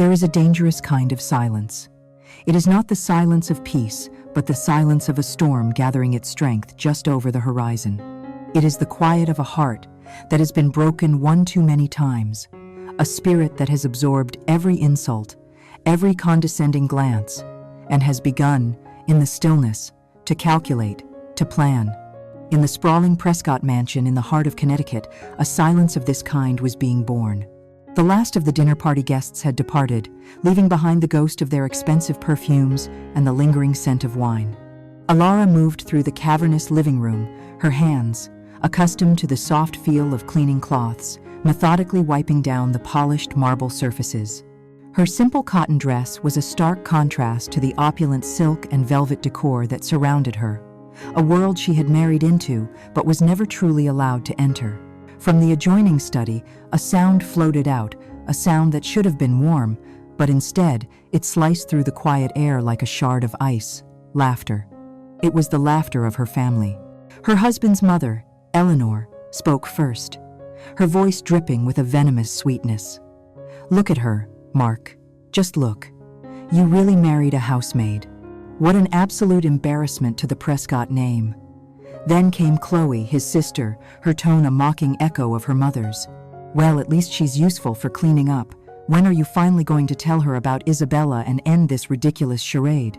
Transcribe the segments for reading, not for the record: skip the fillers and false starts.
There is a dangerous kind of silence. It is not the silence of peace, but the silence of a storm gathering its strength just over the horizon. It is the quiet of a heart that has been broken one too many times, a spirit that has absorbed every insult, every condescending glance, and has begun, in the stillness, to calculate, to plan. In the sprawling Prescott mansion in the heart of Connecticut, a silence of this kind was being born. The last of the dinner party guests had departed, leaving behind the ghost of their expensive perfumes and the lingering scent of wine. Alara moved through the cavernous living room, her hands, accustomed to the soft feel of cleaning cloths, methodically wiping down the polished marble surfaces. Her simple cotton dress was a stark contrast to the opulent silk and velvet decor that surrounded her, a world she had married into but was never truly allowed to enter. From the adjoining study, a sound floated out, a sound that should have been warm, but instead, it sliced through the quiet air like a shard of ice. Laughter. It was the laughter of her family. Her husband's mother, Eleanor, spoke first, her voice dripping with a venomous sweetness. "Look at her, Mark. Just look. You really married a housemaid. What an absolute embarrassment to the Prescott name." Then came Chloe, his sister, her tone a mocking echo of her mother's. "Well, at least she's useful for cleaning up. When are you finally going to tell her about Isabella and end this ridiculous charade?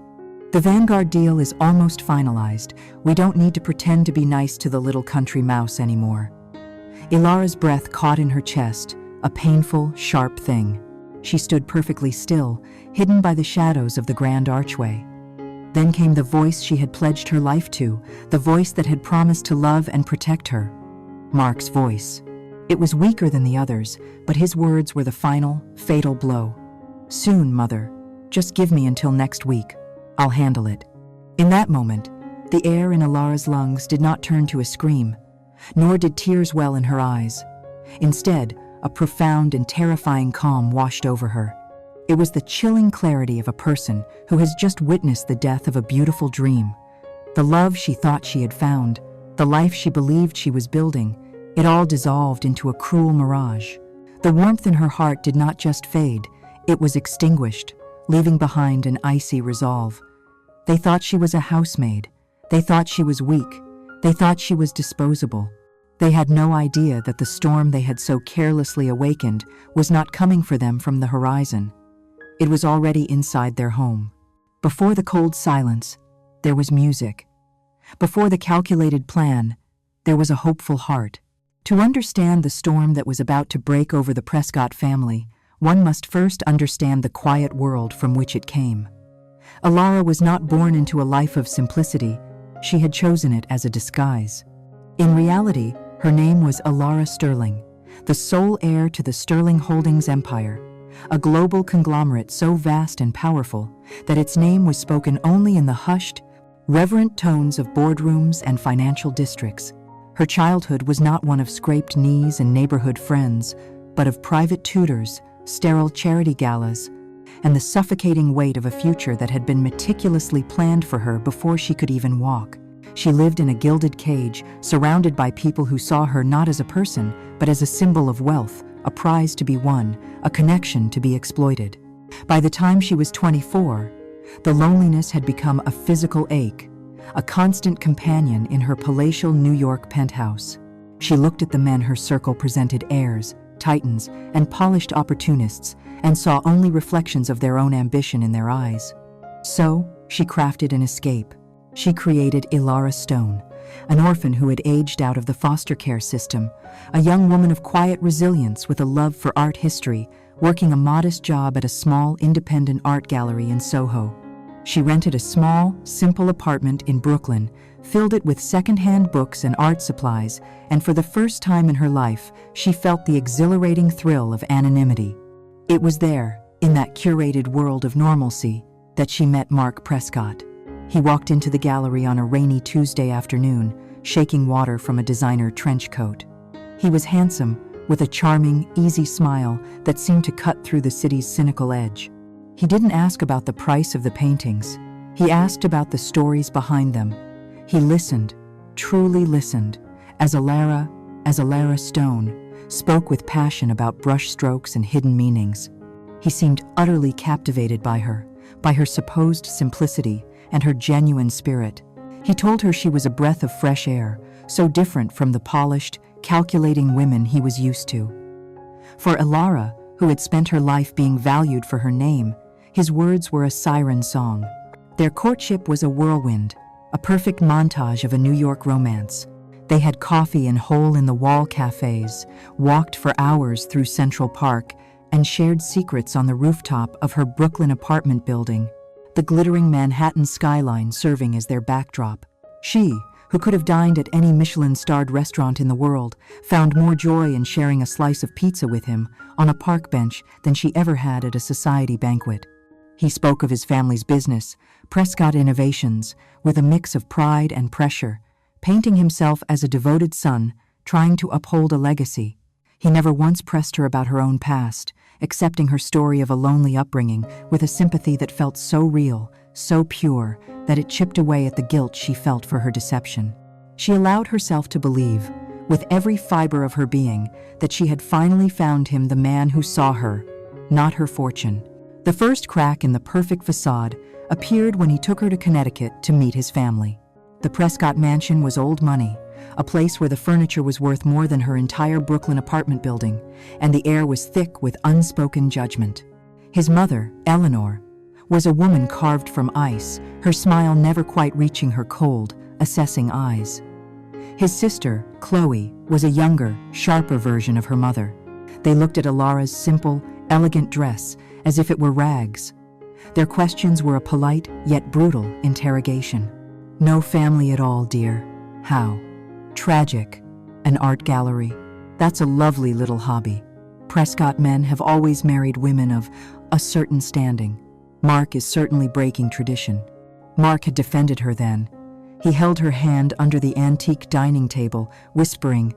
The Vanguard deal is almost finalized. We don't need to pretend to be nice to the little country mouse anymore." Ilara's breath caught in her chest, a painful, sharp thing. She stood perfectly still, hidden by the shadows of the grand archway. Then came the voice she had pledged her life to, the voice that had promised to love and protect her. Mark's voice. It was weaker than the others, but his words were the final, fatal blow. "Soon, Mother. Just give me until next week. I'll handle it." In that moment, the air in Ilara's lungs did not turn to a scream, nor did tears well in her eyes. Instead, a profound and terrifying calm washed over her. It was the chilling clarity of a person who has just witnessed the death of a beautiful dream. The love she thought she had found, the life she believed she was building, it all dissolved into a cruel mirage. The warmth in her heart did not just fade, it was extinguished, leaving behind an icy resolve. They thought she was a housemaid. They thought she was weak. They thought she was disposable. They had no idea that the storm they had so carelessly awakened was not coming for them from the horizon. It was already inside their home. Before the cold silence, there was music. Before the calculated plan, there was a hopeful heart. To understand the storm that was about to break over the Prescott family, one must first understand the quiet world from which it came. Ilara was not born into a life of simplicity. She had chosen it as a disguise. In reality, her name was Ilara Sterling, the sole heir to the Sterling Holdings empire, a global conglomerate so vast and powerful that its name was spoken only in the hushed, reverent tones of boardrooms and financial districts. Her childhood was not one of scraped knees and neighborhood friends, but of private tutors, sterile charity galas, and the suffocating weight of a future that had been meticulously planned for her before she could even walk. She lived in a gilded cage, surrounded by people who saw her not as a person, but as a symbol of wealth, a prize to be won, a connection to be exploited. By the time she was 24, the loneliness had become a physical ache, a constant companion in her palatial New York penthouse. She looked at the men her circle presented heirs, titans, and polished opportunists, and saw only reflections of their own ambition in their eyes. So, she crafted an escape. She created Ilara Stone, an orphan who had aged out of the foster care system, a young woman of quiet resilience with a love for art history, working a modest job at a small, independent art gallery in Soho. She rented a small, simple apartment in Brooklyn, filled it with second-hand books and art supplies, and for the first time in her life, she felt the exhilarating thrill of anonymity. It was there, in that curated world of normalcy, that she met Mark Prescott. He walked into the gallery on a rainy Tuesday afternoon, shaking water from a designer trench coat. He was handsome, with a charming, easy smile that seemed to cut through the city's cynical edge. He didn't ask about the price of the paintings. He asked about the stories behind them. He listened, truly listened, as Ilara Stone spoke with passion about brushstrokes and hidden meanings. He seemed utterly captivated by her supposed simplicity and her genuine spirit. He told her she was a breath of fresh air, so different from the polished, calculating women he was used to. For Elara, who had spent her life being valued for her name, his words were a siren song. Their courtship was a whirlwind, a perfect montage of a New York romance. They had coffee in hole-in-the-wall cafes, walked for hours through Central Park, and shared secrets on the rooftop of her Brooklyn apartment building, the glittering Manhattan skyline serving as their backdrop. She, who could have dined at any Michelin-starred restaurant in the world, found more joy in sharing a slice of pizza with him on a park bench than she ever had at a society banquet. He spoke of his family's business, Prescott Innovations, with a mix of pride and pressure, painting himself as a devoted son, trying to uphold a legacy. He never once pressed her about her own past, accepting her story of a lonely upbringing with a sympathy that felt so real, so pure, that it chipped away at the guilt she felt for her deception. She allowed herself to believe, with every fiber of her being, that she had finally found him, the man who saw her, not her fortune. The first crack in the perfect facade appeared when he took her to Connecticut to meet his family. The Prescott mansion was old money, a place where the furniture was worth more than her entire Brooklyn apartment building, and the air was thick with unspoken judgment. His mother, Eleanor, was a woman carved from ice, her smile never quite reaching her cold, assessing eyes. His sister, Chloe, was a younger, sharper version of her mother. They looked at Elara's simple, elegant dress as if it were rags. Their questions were a polite, yet brutal, interrogation. No family at all, dear. How? Tragic. An art gallery. That's a lovely little hobby. Prescott men have always married women of a certain standing. Mark is certainly breaking tradition. Mark had defended her then. He held her hand under the antique dining table, whispering,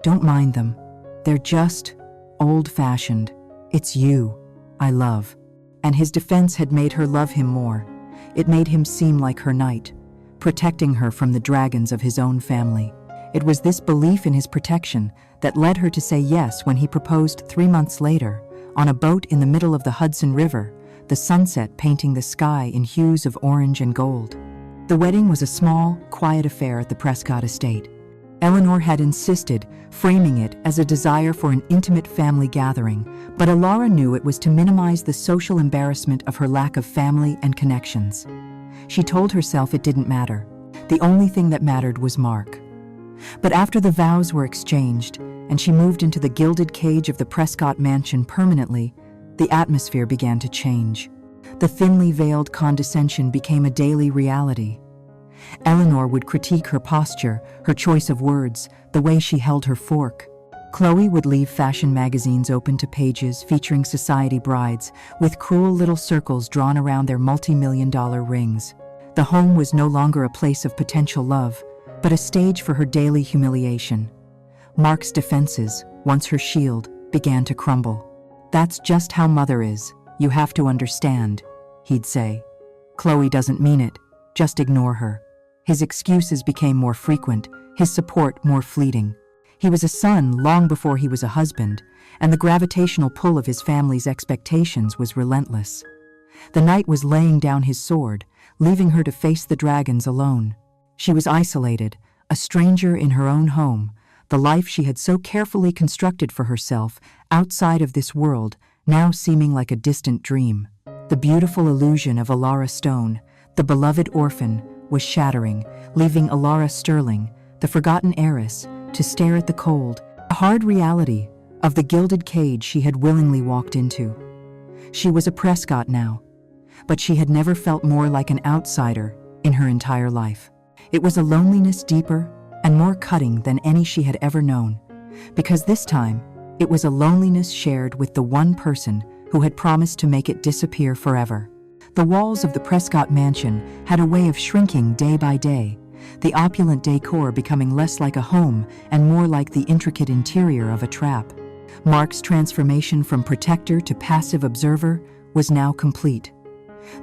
"Don't mind them. They're just old-fashioned. It's you I love." And his defense had made her love him more. It made him seem like her knight, protecting her from the dragons of his own family. It was this belief in his protection that led her to say yes when he proposed 3 months later, on a boat in the middle of the Hudson River, the sunset painting the sky in hues of orange and gold. The wedding was a small, quiet affair at the Prescott estate. Eleanor had insisted, framing it as a desire for an intimate family gathering, but Elara knew it was to minimize the social embarrassment of her lack of family and connections. She told herself it didn't matter. The only thing that mattered was Mark. But after the vows were exchanged, and she moved into the gilded cage of the Prescott mansion permanently, the atmosphere began to change. The thinly veiled condescension became a daily reality. Eleanor would critique her posture, her choice of words, the way she held her fork. Chloe would leave fashion magazines open to pages featuring society brides, with cruel little circles drawn around their multi-million-dollar rings. The home was no longer a place of potential love, but a stage for her daily humiliation. Mark's defenses, once her shield, began to crumble. "That's just how Mother is. You have to understand," he'd say. "Chloe doesn't mean it. Just ignore her." His excuses became more frequent, his support more fleeting. He was a son long before he was a husband, and the gravitational pull of his family's expectations was relentless. The knight was laying down his sword, leaving her to face the dragons alone. She was isolated, a stranger in her own home, the life she had so carefully constructed for herself outside of this world, now seeming like a distant dream. The beautiful illusion of Elara Stone, the beloved orphan, was shattering, leaving Elara Sterling, the forgotten heiress, to stare at the cold, hard reality of the gilded cage she had willingly walked into. She was a Prescott now, but she had never felt more like an outsider in her entire life. It was a loneliness deeper and more cutting than any she had ever known, because this time it was a loneliness shared with the one person who had promised to make it disappear forever. The walls of the Prescott mansion had a way of shrinking day by day, the opulent decor becoming less like a home and more like the intricate interior of a trap. Mark's transformation from protector to passive observer was now complete.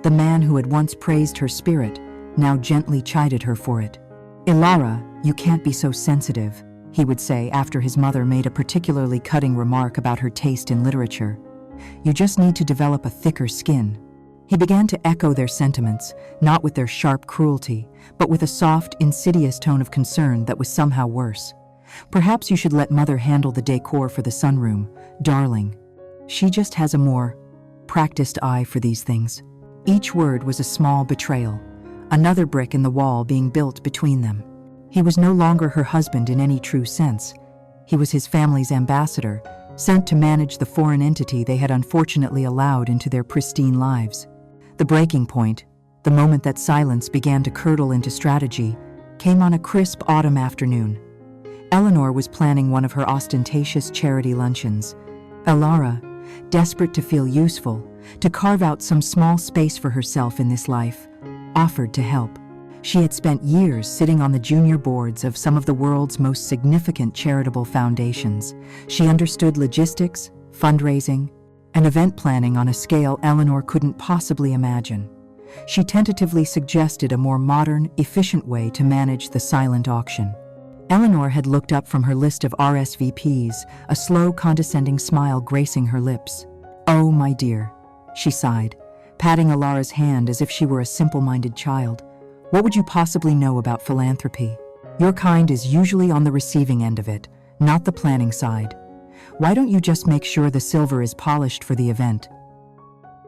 The man who had once praised her spirit now gently chided her for it. "Elara, you can't be so sensitive," he would say after his mother made a particularly cutting remark about her taste in literature. You just need to develop a thicker skin." He began to echo their sentiments, not with their sharp cruelty, but with a soft, insidious tone of concern that was somehow worse. "Perhaps you should let Mother handle the decor for the sunroom, darling. She just has a more practiced eye for these things." Each word was a small betrayal, another brick in the wall being built between them. He was no longer her husband in any true sense. He was his family's ambassador, sent to manage the foreign entity they had unfortunately allowed into their pristine lives. The breaking point, the moment that silence began to curdle into strategy, came on a crisp autumn afternoon. Eleanor was planning one of her ostentatious charity luncheons. Elara, desperate to feel useful, to carve out some small space for herself in this life, offered to help. She had spent years sitting on the junior boards of some of the world's most significant charitable foundations. She understood logistics, fundraising, and event planning on a scale Eleanor couldn't possibly imagine. She tentatively suggested a more modern, efficient way to manage the silent auction. Eleanor had looked up from her list of RSVPs, a slow, condescending smile gracing her lips. "Oh, my dear," she sighed, patting Elara's hand as if she were a simple-minded child. "What would you possibly know about philanthropy? Your kind is usually on the receiving end of it, not the planning side. Why don't you just make sure the silver is polished for the event?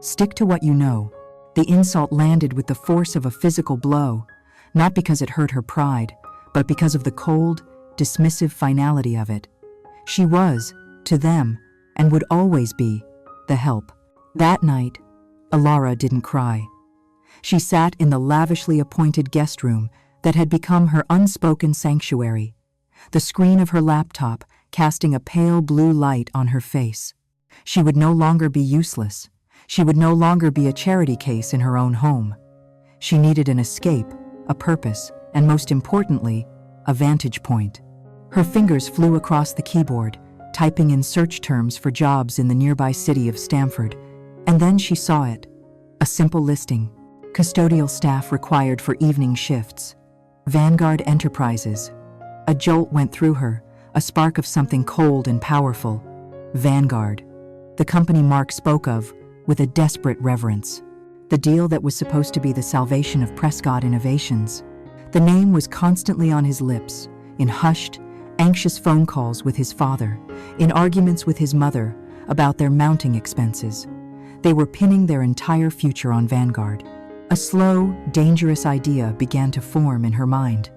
Stick to what you know." The insult landed with the force of a physical blow, not because it hurt her pride, but because of the cold, dismissive finality of it. She was, to them, and would always be, the help. That night, Elara didn't cry. She sat in the lavishly appointed guest room that had become her unspoken sanctuary, the screen of her laptop casting a pale blue light on her face. She would no longer be useless. She would no longer be a charity case in her own home. She needed an escape, a purpose, and most importantly, a vantage point. Her fingers flew across the keyboard, typing in search terms for jobs in the nearby city of Stamford, and then she saw it. A simple listing. Custodial staff required for evening shifts. Vanguard Enterprises. A jolt went through her, a spark of something cold and powerful. Vanguard. The company Mark spoke of, with a desperate reverence. The deal that was supposed to be the salvation of Prescott Innovations. The name was constantly on his lips, in hushed, anxious phone calls with his father, in arguments with his mother about their mounting expenses. They were pinning their entire future on Vanguard. A slow, dangerous idea began to form in her mind.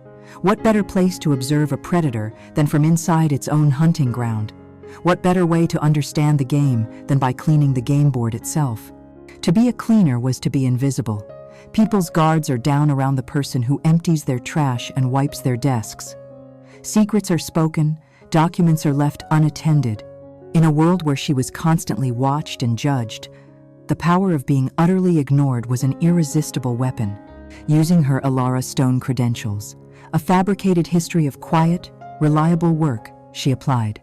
What better place to observe a predator than from inside its own hunting ground? What better way to understand the game than by cleaning the game board itself? To be a cleaner was to be invisible. People's guards are down around the person who empties their trash and wipes their desks. Secrets are spoken, documents are left unattended. In a world where she was constantly watched and judged, the power of being utterly ignored was an irresistible weapon. Using her Elara Stone credentials, a fabricated history of quiet, reliable work, she applied.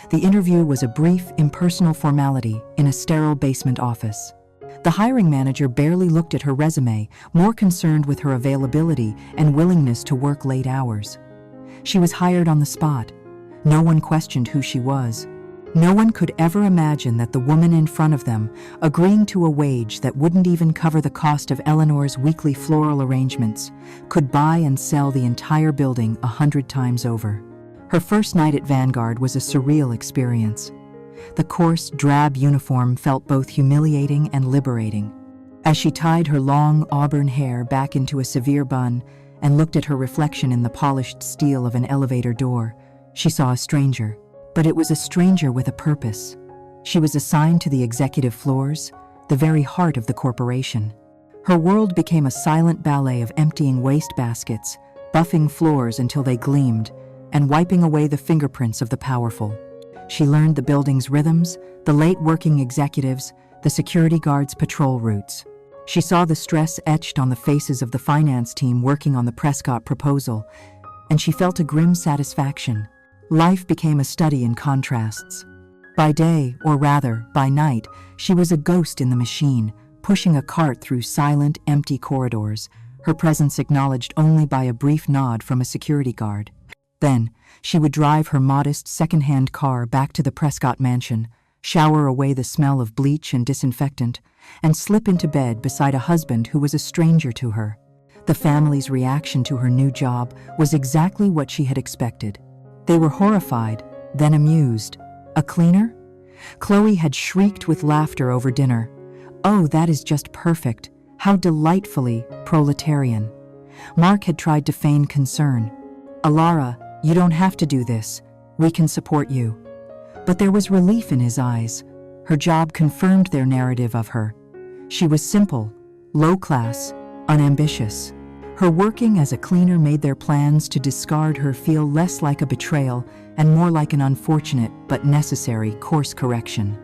The interview was a brief, impersonal formality in a sterile basement office. The hiring manager barely looked at her resume, more concerned with her availability and willingness to work late hours. She was hired on the spot. No one questioned who she was. No one could ever imagine that the woman in front of them, agreeing to a wage that wouldn't even cover the cost of Eleanor's weekly floral arrangements, could buy and sell the entire building 100 times over. Her first night at Vanguard was a surreal experience. The coarse, drab uniform felt both humiliating and liberating. As she tied her long auburn hair back into a severe bun and looked at her reflection in the polished steel of an elevator door, she saw a stranger. But it was a stranger with a purpose. She was assigned to the executive floors, the very heart of the corporation. Her world became a silent ballet of emptying waste baskets, buffing floors until they gleamed, and wiping away the fingerprints of the powerful. She learned the building's rhythms, the late working executives, the security guards' patrol routes. She saw the stress etched on the faces of the finance team working on the Prescott proposal, and she felt a grim satisfaction. Life became a study in contrasts. By day, or rather, by night, she was a ghost in the machine, pushing a cart through silent, empty corridors, her presence acknowledged only by a brief nod from a security guard. Then, she would drive her modest second-hand car back to the Prescott mansion, shower away the smell of bleach and disinfectant, and slip into bed beside a husband who was a stranger to her. The family's reaction to her new job was exactly what she had expected. They were horrified, then amused. A cleaner? Chloe had shrieked with laughter over dinner. Oh, that is just perfect. How delightfully proletarian. Mark had tried to feign concern. Alara, you don't have to do this. We can support you. But there was relief in his eyes. Her job confirmed their narrative of her. She was simple, low-class, unambitious. Her working as a cleaner made their plans to discard her feel less like a betrayal and more like an unfortunate but necessary course correction.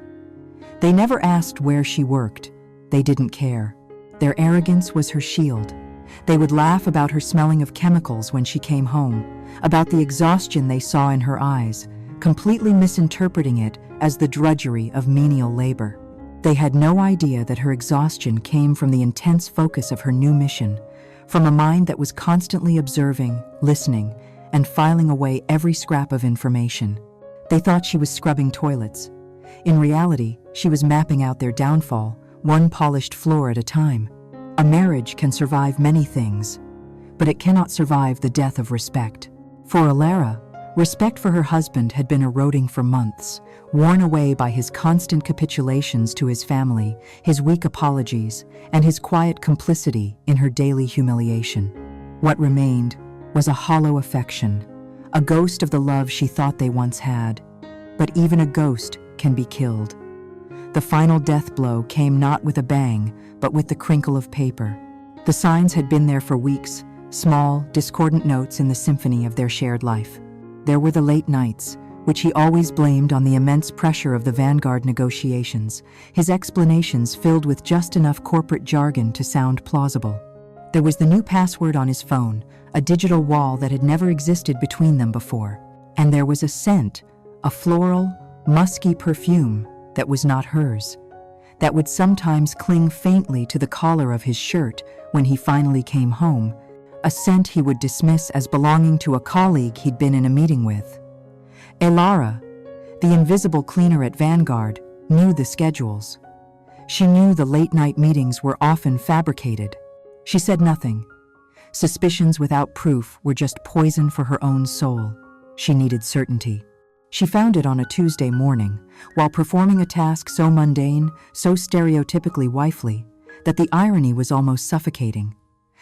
They never asked where she worked. They didn't care. Their arrogance was her shield. They would laugh about her smelling of chemicals when she came home, about the exhaustion they saw in her eyes, completely misinterpreting it as the drudgery of menial labor. They had no idea that her exhaustion came from the intense focus of her new mission, from a mind that was constantly observing, listening, and filing away every scrap of information. They thought she was scrubbing toilets. In reality, she was mapping out their downfall, one polished floor at a time. A marriage can survive many things, but it cannot survive the death of respect. For Alara, respect for her husband had been eroding for months, worn away by his constant capitulations to his family, his weak apologies, and his quiet complicity in her daily humiliation. What remained was a hollow affection, a ghost of the love she thought they once had. But even a ghost can be killed. The final death blow came not with a bang, but with the crinkle of paper. The signs had been there for weeks, small, discordant notes in the symphony of their shared life. There were the late nights, which he always blamed on the immense pressure of the Vanguard negotiations, his explanations filled with just enough corporate jargon to sound plausible. There was the new password on his phone, a digital wall that had never existed between them before. And there was a scent, a floral, musky perfume that was not hers, that would sometimes cling faintly to the collar of his shirt when he finally came home, a scent he would dismiss as belonging to a colleague he'd been in a meeting with. Alara, the invisible cleaner at Vanguard, knew the schedules. She knew the late-night meetings were often fabricated. She said nothing. Suspicions without proof were just poison for her own soul. She needed certainty. She found it on a Tuesday morning, while performing a task so mundane, so stereotypically wifely, that the irony was almost suffocating.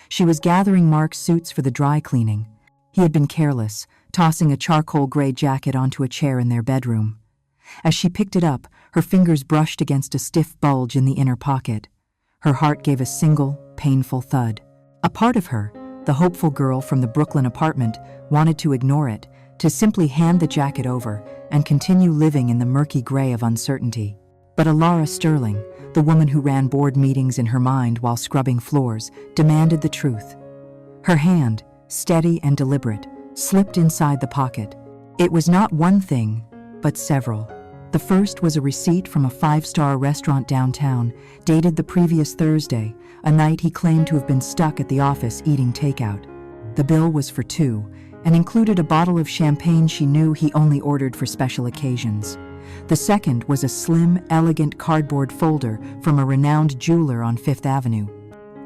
She was gathering Mark's suits for the dry cleaning. He had been careless, tossing a charcoal gray jacket onto a chair in their bedroom. As she picked it up, her fingers brushed against a stiff bulge in the inner pocket. Her heart gave a single, painful thud. A part of her, the hopeful girl from the Brooklyn apartment, wanted to ignore it, to simply hand the jacket over and continue living in the murky gray of uncertainty. But Alara Sterling, the woman who ran board meetings in her mind while scrubbing floors, demanded the truth. Her hand, steady and deliberate, slipped inside the pocket. It was not one thing, but several. The first was a receipt from a 5-star restaurant downtown, dated the previous Thursday, a night he claimed to have been stuck at the office eating takeout. The bill was for two, and included a bottle of champagne she knew he only ordered for special occasions. The second was a slim, elegant cardboard folder from a renowned jeweler on Fifth Avenue.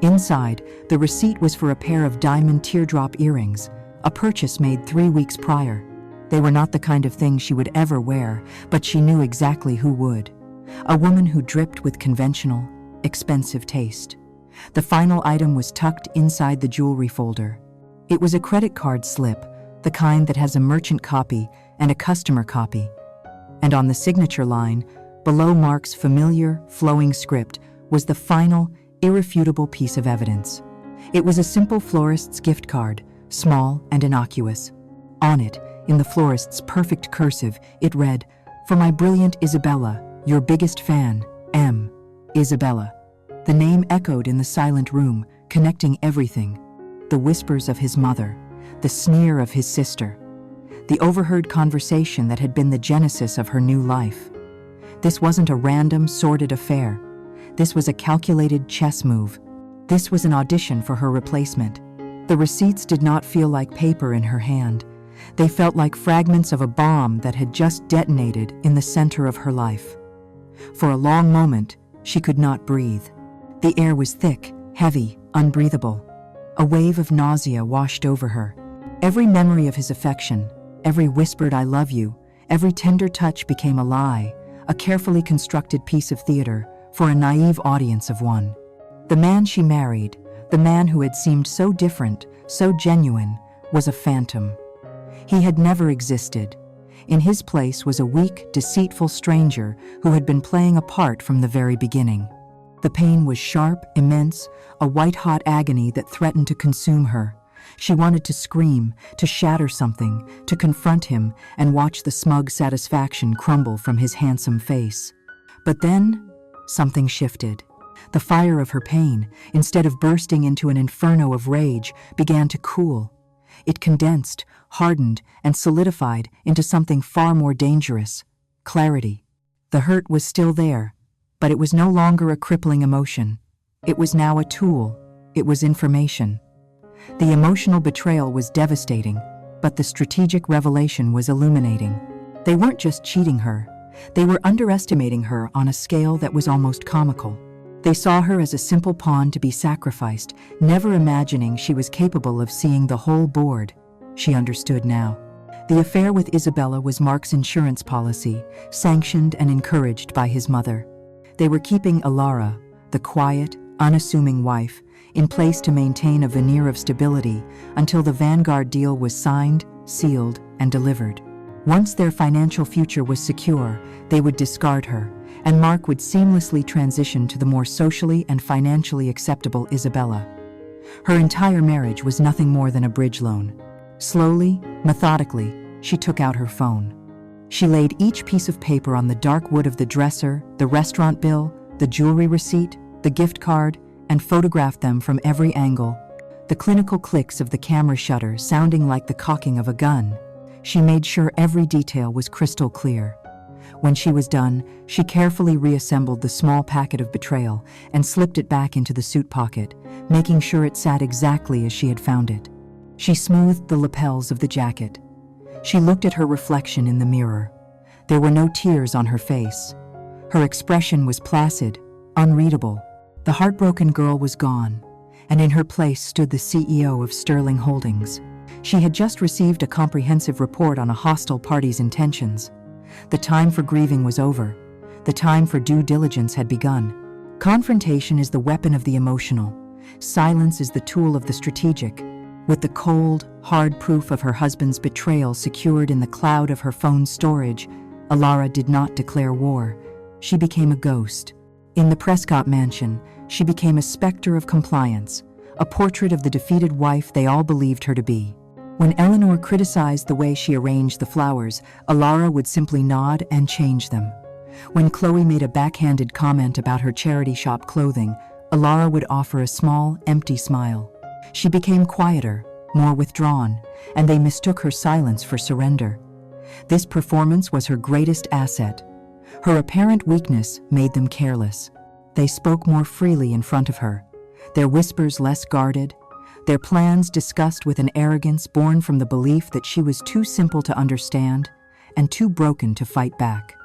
Inside, the receipt was for a pair of diamond teardrop earrings, a purchase made 3 weeks prior. They were not the kind of thing she would ever wear, but she knew exactly who would. A woman who dripped with conventional, expensive taste. The final item was tucked inside the jewelry folder. It was a credit card slip, the kind that has a merchant copy and a customer copy. And on the signature line, below Mark's familiar, flowing script, was the final, irrefutable piece of evidence. It was a simple florist's gift card, small and innocuous. On it, in the florist's perfect cursive, it read, "For my brilliant Isabella, your biggest fan, M. Isabella." The name echoed in the silent room, connecting everything. The whispers of his mother, the sneer of his sister, the overheard conversation that had been the genesis of her new life. This wasn't a random, sordid affair. This was a calculated chess move. This was an audition for her replacement. The receipts did not feel like paper in her hand. They felt like fragments of a bomb that had just detonated in the center of her life. For a long moment, she could not breathe. The air was thick, heavy, unbreathable. A wave of nausea washed over her. Every memory of his affection, every whispered "I love you," every tender touch became a lie, a carefully constructed piece of theater for a naive audience of one. The man she married, the man who had seemed so different, so genuine, was a phantom. He had never existed. In his place was a weak, deceitful stranger who had been playing a part from the very beginning. The pain was sharp, immense, a white-hot agony that threatened to consume her. She wanted to scream, to shatter something, to confront him and watch the smug satisfaction crumble from his handsome face. But then, something shifted. The fire of her pain, instead of bursting into an inferno of rage, began to cool. It condensed, hardened, and solidified into something far more dangerous: clarity. The hurt was still there, but it was no longer a crippling emotion. It was now a tool. It was information. The emotional betrayal was devastating, but the strategic revelation was illuminating. They weren't just cheating her. They were underestimating her on a scale that was almost comical. They saw her as a simple pawn to be sacrificed, never imagining she was capable of seeing the whole board. She understood now. The affair with Isabella was Mark's insurance policy, sanctioned and encouraged by his mother. They were keeping Alara, the quiet, unassuming wife, in place to maintain a veneer of stability until the Vanguard deal was signed, sealed, and delivered. Once their financial future was secure, they would discard her, and Mark would seamlessly transition to the more socially and financially acceptable Isabella. Her entire marriage was nothing more than a bridge loan. Slowly, methodically, she took out her phone. She laid each piece of paper on the dark wood of the dresser, the restaurant bill, the jewelry receipt, the gift card, and photographed them from every angle, the clinical clicks of the camera shutter sounding like the cocking of a gun. She made sure every detail was crystal clear. When she was done, she carefully reassembled the small packet of betrayal and slipped it back into the suit pocket, making sure it sat exactly as she had found it. She smoothed the lapels of the jacket. She looked at her reflection in the mirror. There were no tears on her face. Her expression was placid, unreadable. The heartbroken girl was gone, and in her place stood the CEO of Sterling Holdings. She had just received a comprehensive report on a hostile party's intentions. The time for grieving was over. The time for due diligence had begun. Confrontation is the weapon of the emotional. Silence is the tool of the strategic. With the cold, hard proof of her husband's betrayal secured in the cloud of her phone's storage, Alara did not declare war. She became a ghost. In the Prescott mansion, she became a specter of compliance, a portrait of the defeated wife they all believed her to be. When Eleanor criticized the way she arranged the flowers, Alara would simply nod and change them. When Chloe made a backhanded comment about her charity shop clothing, Alara would offer a small, empty smile. She became quieter, more withdrawn, and they mistook her silence for surrender. This performance was her greatest asset. Her apparent weakness made them careless. They spoke more freely in front of her, their whispers less guarded, their plans discussed with an arrogance born from the belief that she was too simple to understand and too broken to fight back.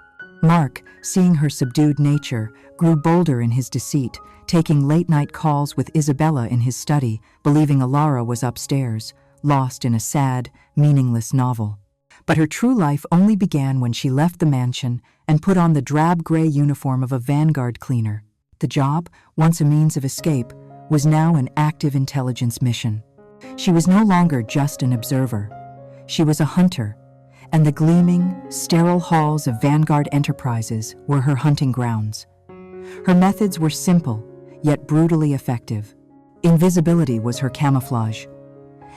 Mark, seeing her subdued nature, grew bolder in his deceit, taking late-night calls with Isabella in his study, believing Alara was upstairs, lost in a sad, meaningless novel. But her true life only began when she left the mansion and put on the drab gray uniform of a Vanguard cleaner. The job, once a means of escape, was now an active intelligence mission. She was no longer just an observer. She was a hunter, and the gleaming, sterile halls of Vanguard Enterprises were her hunting grounds. Her methods were simple, yet brutally effective. Invisibility was her camouflage.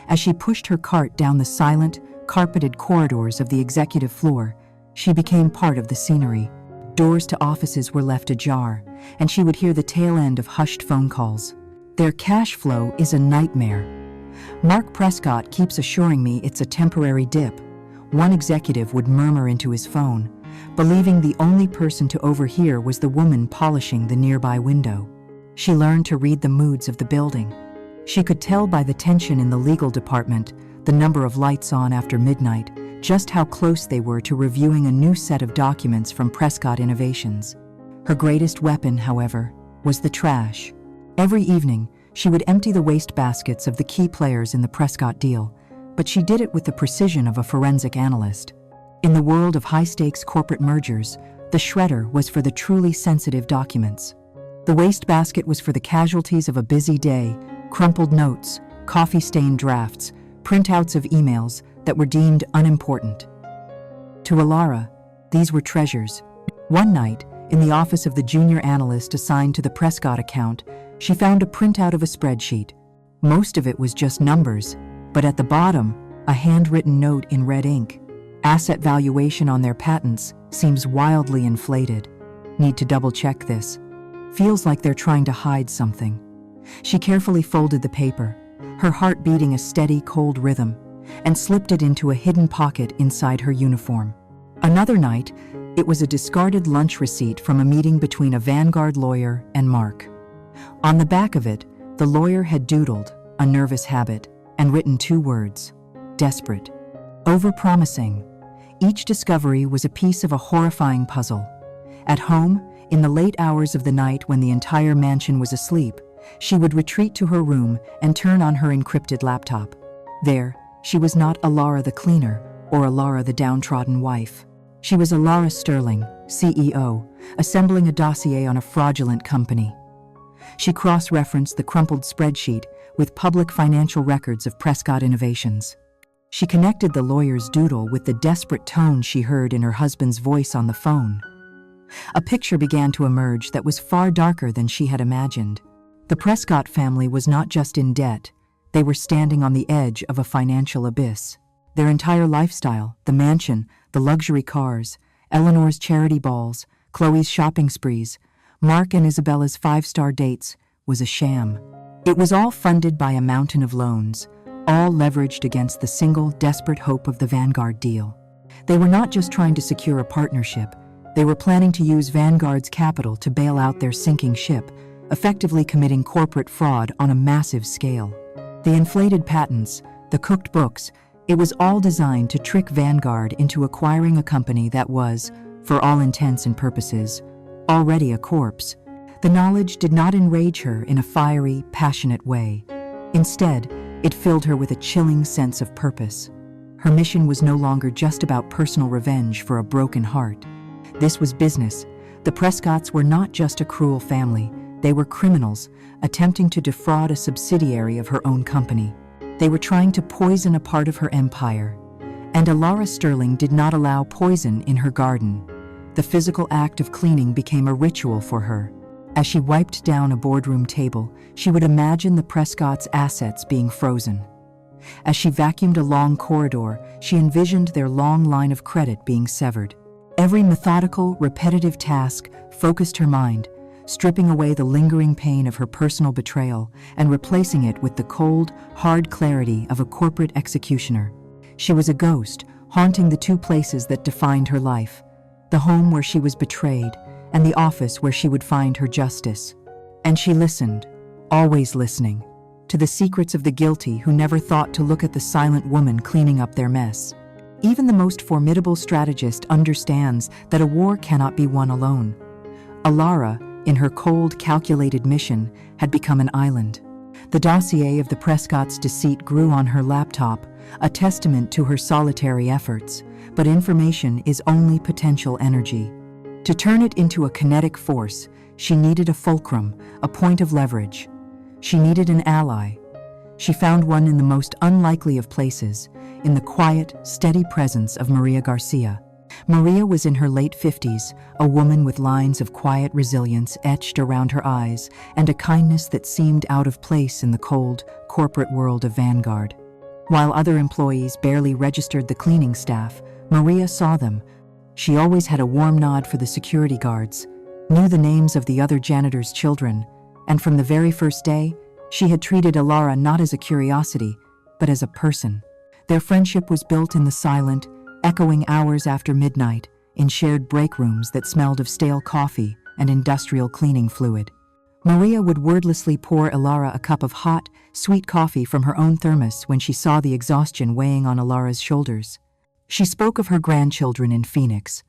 As she pushed her cart down the silent, carpeted corridors of the executive floor, she became part of the scenery. Doors to offices were left ajar, and she would hear the tail end of hushed phone calls. Their cash flow is a nightmare. Mark Prescott keeps assuring me it's a temporary dip. One executive would murmur into his phone, believing the only person to overhear was the woman polishing the nearby window. She learned to read the moods of the building. She could tell by the tension in the legal department, the number of lights on after midnight, just how close they were to reviewing a new set of documents from Prescott Innovations. Her greatest weapon, however, was the trash. Every evening, she would empty the waste baskets of the key players in the Prescott deal, but she did it with the precision of a forensic analyst. In the world of high-stakes corporate mergers, the shredder was for the truly sensitive documents. The wastebasket was for the casualties of a busy day: crumpled notes, coffee-stained drafts, printouts of emails that were deemed unimportant. To Alara, these were treasures. One night, in the office of the junior analyst assigned to the Prescott account, she found a printout of a spreadsheet. Most of it was just numbers, but at the bottom, a handwritten note in red ink. Asset valuation on their patents seems wildly inflated. Need to double-check this. Feels like they're trying to hide something. She carefully folded the paper, her heart beating a steady, cold rhythm, and slipped it into a hidden pocket inside her uniform. Another night, it was a discarded lunch receipt from a meeting between a Vanguard lawyer and Mark. On the back of it, the lawyer had doodled, a nervous habit, and written 2 words: desperate. Overpromising. Each discovery was a piece of a horrifying puzzle. At home, in the late hours of the night when the entire mansion was asleep, she would retreat to her room and turn on her encrypted laptop. There, she was not Alara the cleaner or Alara the downtrodden wife. She was Alara Sterling, CEO, assembling a dossier on a fraudulent company. She cross-referenced the crumpled spreadsheet with public financial records of Prescott Innovations. She connected the lawyer's doodle with the desperate tone she heard in her husband's voice on the phone. A picture began to emerge that was far darker than she had imagined. The Prescott family was not just in debt, they were standing on the edge of a financial abyss. Their entire lifestyle, the mansion, the luxury cars, Eleanor's charity balls, Chloe's shopping sprees, Mark and Isabella's 5-star dates, was a sham. It was all funded by a mountain of loans, all leveraged against the single, desperate hope of the Vanguard deal. They were not just trying to secure a partnership, they were planning to use Vanguard's capital to bail out their sinking ship, effectively committing corporate fraud on a massive scale. The inflated patents, the cooked books, it was all designed to trick Vanguard into acquiring a company that was, for all intents and purposes, already a corpse. The knowledge did not enrage her in a fiery, passionate way. Instead, it filled her with a chilling sense of purpose. Her mission was no longer just about personal revenge for a broken heart. This was business. The Prescotts were not just a cruel family. They were criminals, attempting to defraud a subsidiary of her own company. They were trying to poison a part of her empire. And Alara Sterling did not allow poison in her garden. The physical act of cleaning became a ritual for her. As she wiped down a boardroom table, she would imagine the Prescotts' assets being frozen. As she vacuumed a long corridor, she envisioned their long line of credit being severed. Every methodical, repetitive task focused her mind, stripping away the lingering pain of her personal betrayal and replacing it with the cold, hard clarity of a corporate executioner. She was a ghost, haunting the 2 places that defined her life: the home where she was betrayed and the office where she would find her justice. And she listened, always listening, to the secrets of the guilty who never thought to look at the silent woman cleaning up their mess. Even the most formidable strategist understands that a war cannot be won alone. Alara, in her cold, calculated mission, had become an island. The dossier of the Prescotts' deceit grew on her laptop, a testament to her solitary efforts, but information is only potential energy. To turn it into a kinetic force, she needed a fulcrum, a point of leverage. She needed an ally. She found one in the most unlikely of places, in the quiet, steady presence of Maria Garcia. Maria was in her late 50s, a woman with lines of quiet resilience etched around her eyes and a kindness that seemed out of place in the cold, corporate world of Vanguard. While other employees barely registered the cleaning staff, Maria saw them. She always had a warm nod for the security guards, knew the names of the other janitors' children, and from the very first day, she had treated Alara not as a curiosity, but as a person. Their friendship was built in the silent, echoing hours after midnight, in shared break rooms that smelled of stale coffee and industrial cleaning fluid. Maria would wordlessly pour Alara a cup of hot, sweet coffee from her own thermos when she saw the exhaustion weighing on Alara's shoulders. She spoke of her grandchildren in Phoenix,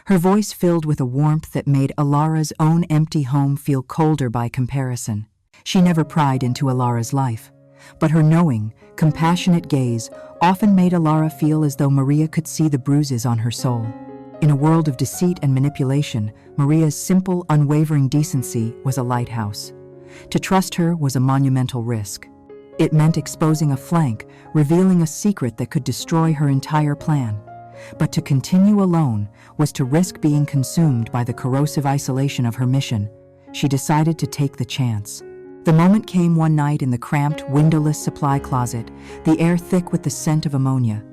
her voice filled with a warmth that made Alara's own empty home feel colder by comparison. She never pried into Alara's life, but her knowing, compassionate gaze often made Alara feel as though Maria could see the bruises on her soul. In a world of deceit and manipulation, Maria's simple, unwavering decency was a lighthouse. To trust her was a monumental risk. It meant exposing a flank, revealing a secret that could destroy her entire plan. But to continue alone was to risk being consumed by the corrosive isolation of her mission. She decided to take the chance. The moment came one night in the cramped, windowless supply closet, the air thick with the scent of ammonia.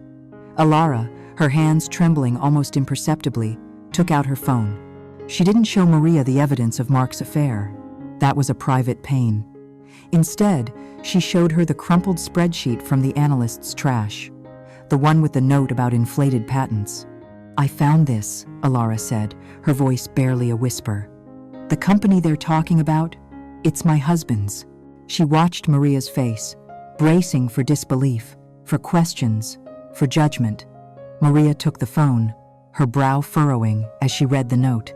Alara, her hands trembling almost imperceptibly, took out her phone. She didn't show Maria the evidence of Mark's affair. That was a private pain. Instead, she showed her the crumpled spreadsheet from the analyst's trash, the one with the note about inflated patents. "I found this," Alara said, her voice barely a whisper. "The company they're talking about? It's my husband's." She watched Maria's face, bracing for disbelief, for questions, for judgment. Maria took the phone, her brow furrowing as she read the note.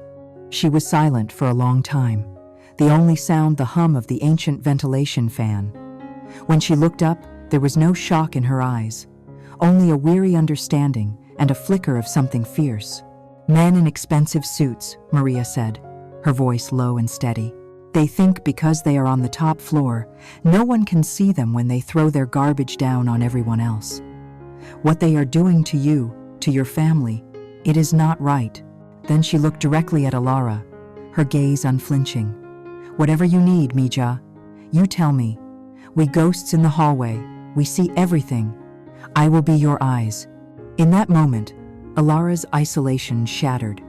She was silent for a long time, the only sound the hum of the ancient ventilation fan. When she looked up, there was no shock in her eyes, only a weary understanding and a flicker of something fierce. "Men in expensive suits," Maria said, her voice low and steady. "They think because they are on the top floor, no one can see them when they throw their garbage down on everyone else. What they are doing to you, to your family, it is not right." Then she looked directly at Alara, her gaze unflinching. "Whatever you need, Mija, you tell me. We ghosts in the hallway, we see everything. I will be your eyes." In that moment, Alara's isolation shattered.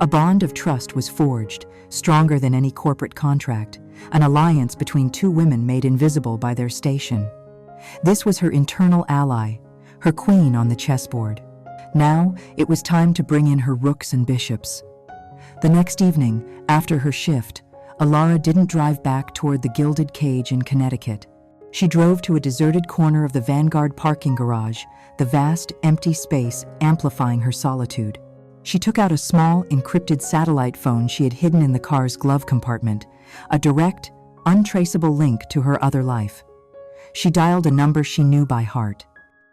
A bond of trust was forged, stronger than any corporate contract, an alliance between two women made invisible by their station. This was her internal ally, her queen on the chessboard. Now, it was time to bring in her rooks and bishops. The next evening, after her shift, Alara didn't drive back toward the gilded cage in Connecticut. She drove to a deserted corner of the Vanguard parking garage, the vast, empty space amplifying her solitude. She took out a small, encrypted satellite phone she had hidden in the car's glove compartment, a direct, untraceable link to her other life. She dialed a number she knew by heart.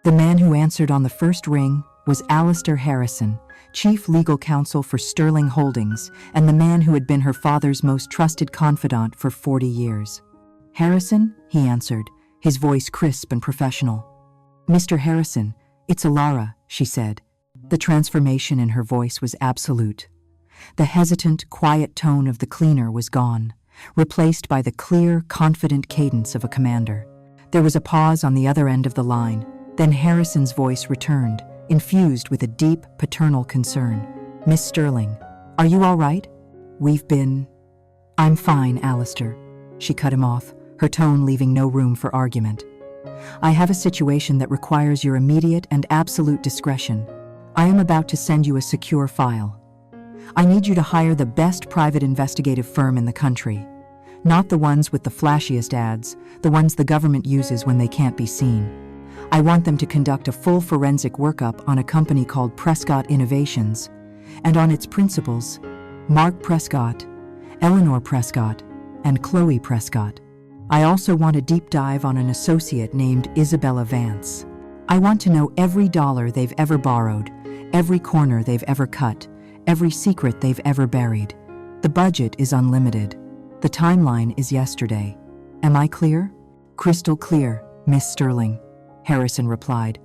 The man who answered on the first ring was Alistair Harrison, chief legal counsel for Sterling Holdings, and the man who had been her father's most trusted confidant for 40 years. "Harrison?" he answered, his voice crisp and professional. "Mr. Harrison, it's Alara," she said. The transformation in her voice was absolute. The hesitant, quiet tone of the cleaner was gone, replaced by the clear, confident cadence of a commander. There was a pause on the other end of the line. Then Harrison's voice returned, infused with a deep, paternal concern. "Miss Sterling, are you all right? We've been—" "I'm fine, Alistair," she cut him off, her tone leaving no room for argument. "I have a situation that requires your immediate and absolute discretion. I am about to send you a secure file. I need you to hire the best private investigative firm in the country. Not the ones with the flashiest ads, the ones the government uses when they can't be seen. I want them to conduct a full forensic workup on a company called Prescott Innovations, and on its principals, Mark Prescott, Eleanor Prescott, and Chloe Prescott. I also want a deep dive on an associate named Isabella Vance. I want to know every dollar they've ever borrowed, every corner they've ever cut, every secret they've ever buried. The budget is unlimited. The timeline is yesterday. Am I clear?" "Crystal clear, Miss Sterling," Harrison replied,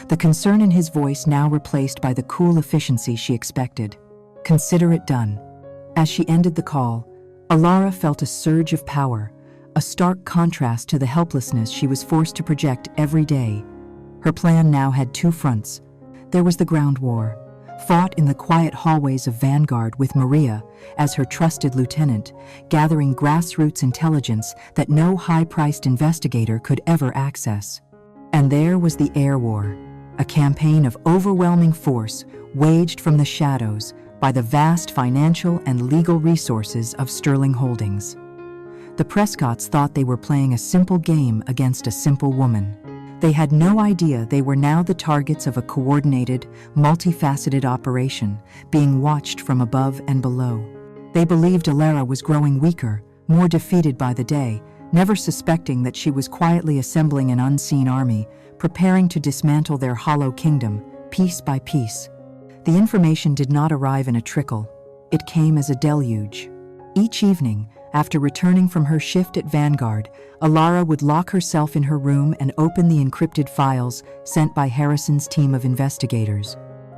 the concern in his voice now replaced by the cool efficiency she expected. "Consider it done." As she ended the call, Alara felt a surge of power, a stark contrast to the helplessness she was forced to project every day. Her plan now had two fronts. There was the ground war, fought in the quiet hallways of Vanguard with Maria as her trusted lieutenant, gathering grassroots intelligence that no high-priced investigator could ever access. And there was the air war, a campaign of overwhelming force waged from the shadows by the vast financial and legal resources of Sterling Holdings. The Prescotts thought they were playing a simple game against a simple woman. They had no idea they were now the targets of a coordinated, multifaceted operation, being watched from above and below. They believed Alara was growing weaker, more defeated by the day, never suspecting that she was quietly assembling an unseen army, preparing to dismantle their hollow kingdom, piece by piece. The information did not arrive in a trickle. It came as a deluge. Each evening, after returning from her shift at Vanguard, Alara would lock herself in her room and open the encrypted files sent by Harrison's team of investigators.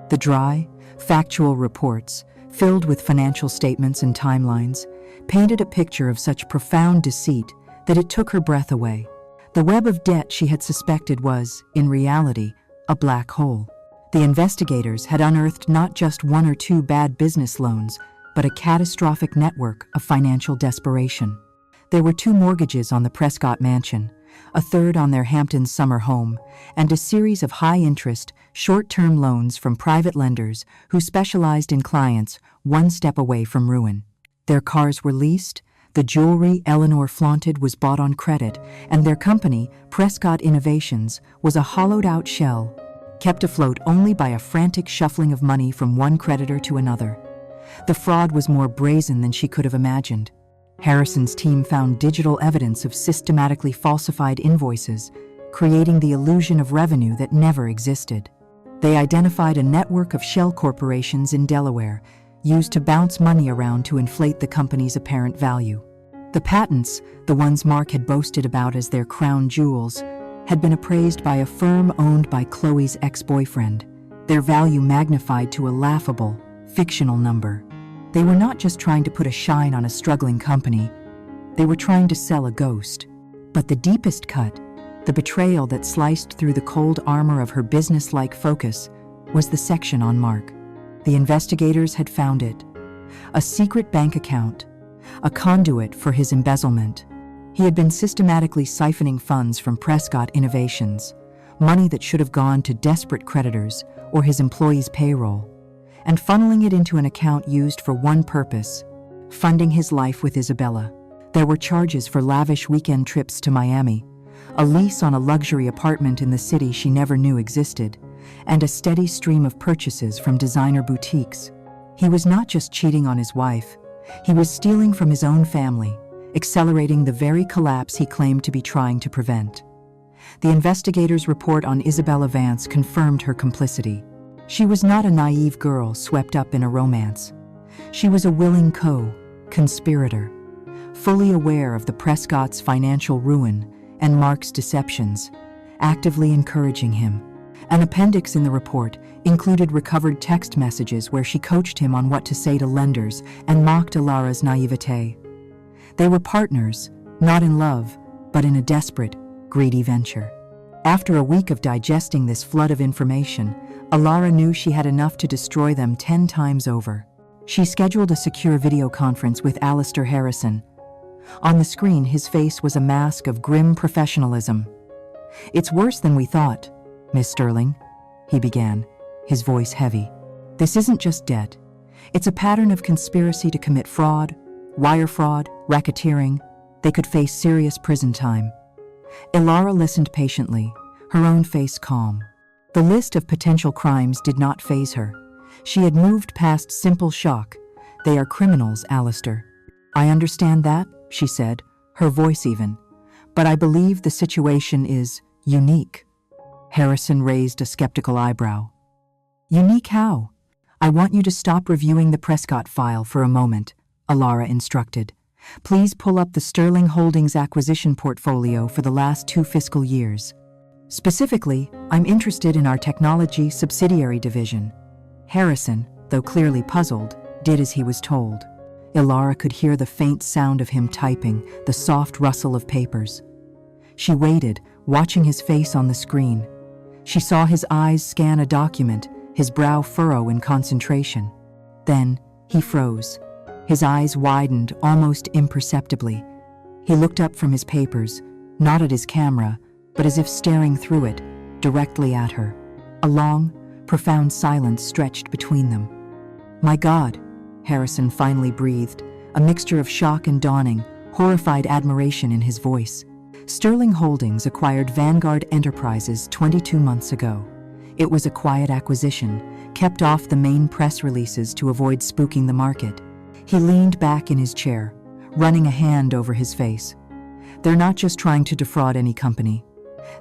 The dry, factual reports, filled with financial statements and timelines, painted a picture of such profound deceit that it took her breath away. The web of debt she had suspected was, in reality, a black hole. The investigators had unearthed not just one or two bad business loans, but a catastrophic network of financial desperation. There were 2 mortgages on the Prescott mansion, a third on their Hamptons summer home, and a series of high-interest, short-term loans from private lenders who specialized in clients one step away from ruin. Their cars were leased, the jewelry Eleanor flaunted was bought on credit, and their company, Prescott Innovations, was a hollowed-out shell, kept afloat only by a frantic shuffling of money from one creditor to another. The fraud was more brazen than she could have imagined. Harrison's team found digital evidence of systematically falsified invoices, creating the illusion of revenue that never existed. They identified a network of shell corporations in Delaware, used to bounce money around to inflate the company's apparent value. The patents, the ones Mark had boasted about as their crown jewels, had been appraised by a firm owned by Chloe's ex-boyfriend, their value magnified to a laughable, fictional number. They were not just trying to put a shine on a struggling company, they were trying to sell a ghost. But the deepest cut, the betrayal that sliced through the cold armor of her business-like focus, was the section on Mark. The investigators had found it. A secret bank account, a conduit for his embezzlement. He had been systematically siphoning funds from Prescott Innovations, money that should have gone to desperate creditors or his employees' payroll, and funneling it into an account used for one purpose: funding his life with Isabella. There were charges for lavish weekend trips to Miami, a lease on a luxury apartment in the city she never knew existed, and a steady stream of purchases from designer boutiques. He was not just cheating on his wife, he was stealing from his own family, accelerating the very collapse he claimed to be trying to prevent. The investigators' report on Isabella Vance confirmed her complicity. She was not a naive girl swept up in a romance. She was a willing co-conspirator, fully aware of the Prescott's financial ruin and Mark's deceptions, actively encouraging him. An appendix in the report included recovered text messages where she coached him on what to say to lenders and mocked Alara's naivete. They were partners, not in love, but in a desperate, greedy venture. After a week of digesting this flood of information, Alara knew she had enough to destroy them 10 times over. She scheduled a secure video conference with Alistair Harrison. On the screen, his face was a mask of grim professionalism. "It's worse than we thought, Miss Sterling," he began, his voice heavy. "This isn't just debt. It's a pattern of conspiracy to commit fraud, wire fraud, racketeering. They could face serious prison time." Alara listened patiently, her own face calm. The list of potential crimes did not faze her. She had moved past simple shock. "They are criminals, Alistair." "I understand that," she said, her voice even. "But I believe the situation is unique." Harrison raised a skeptical eyebrow. "Unique how?" "I want you to stop reviewing the Prescott file for a moment," Alara instructed. "Please pull up the Sterling Holdings acquisition portfolio for the last 2 fiscal years. Specifically, I'm interested in our technology subsidiary division." Harrison, though clearly puzzled, did as he was told. Alara could hear the faint sound of him typing, the soft rustle of papers. She waited, watching his face on the screen. She saw his eyes scan a document, his brow furrow in concentration. Then, he froze. His eyes widened almost imperceptibly. He looked up from his papers, not at his camera, but as if staring through it, directly at her. A long, profound silence stretched between them. "My God," Harrison finally breathed, a mixture of shock and dawning, horrified admiration in his voice. Sterling Holdings acquired Vanguard Enterprises 22 months ago. It was a quiet acquisition, kept off the main press releases to avoid spooking the market. He leaned back in his chair, running a hand over his face. They're not just trying to defraud any company.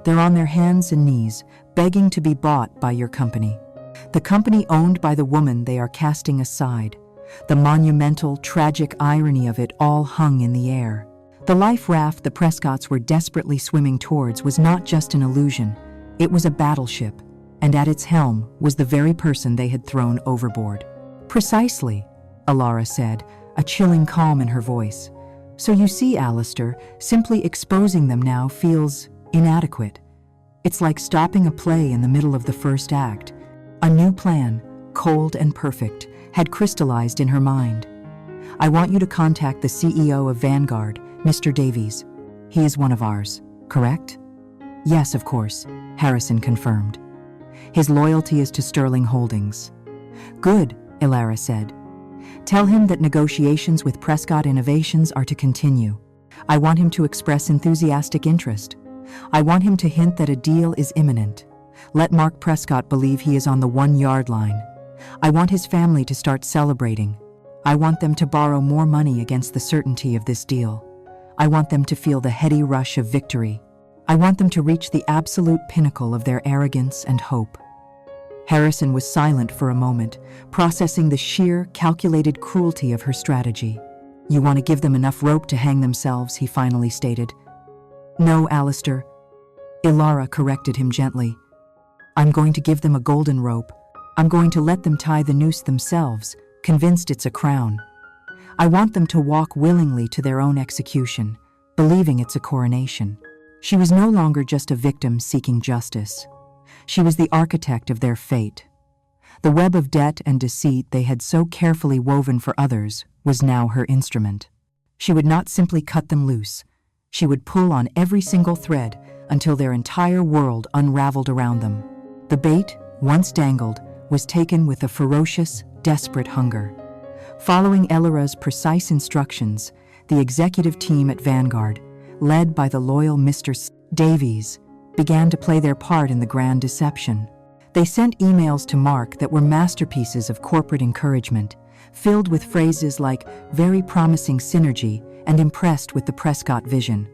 They're on their hands and knees, begging to be bought by your company. The company owned by the woman they are casting aside. The monumental, tragic irony of it all hung in the air. The life raft the Prescotts were desperately swimming towards was not just an illusion. It was a battleship, and at its helm was the very person they had thrown overboard. Precisely, Alara said, a chilling calm in her voice. So you see, Alistair, simply exposing them now feels inadequate. It's like stopping a play in the middle of the first act. A new plan, cold and perfect, had crystallized in her mind. I want you to contact the CEO of Vanguard, Mr. Davies. He is one of ours, correct? Yes, of course, Harrison confirmed. His loyalty is to Sterling Holdings. Good, Alara said. Tell him that negotiations with Prescott Innovations are to continue. I want him to express enthusiastic interest. I want him to hint that a deal is imminent. Let Mark Prescott believe he is on the 1-yard line. I want his family to start celebrating. I want them to borrow more money against the certainty of this deal. I want them to feel the heady rush of victory. I want them to reach the absolute pinnacle of their arrogance and hope. Harrison was silent for a moment, processing the sheer, calculated cruelty of her strategy. You want to give them enough rope to hang themselves, he finally stated. No, Alistair. Alara corrected him gently. I'm going to give them a golden rope. I'm going to let them tie the noose themselves, convinced it's a crown. I want them to walk willingly to their own execution, believing it's a coronation. She was no longer just a victim seeking justice. She was the architect of their fate. The web of debt and deceit they had so carefully woven for others was now her instrument. She would not simply cut them loose. She would pull on every single thread until their entire world unraveled around them. The bait, once dangled, was taken with a ferocious, desperate hunger. Following Alara's precise instructions, the executive team at Vanguard, led by the loyal Mr. Davies, began to play their part in the grand deception. They sent emails to Mark that were masterpieces of corporate encouragement, filled with phrases like very promising synergy and impressed with the Prescott vision.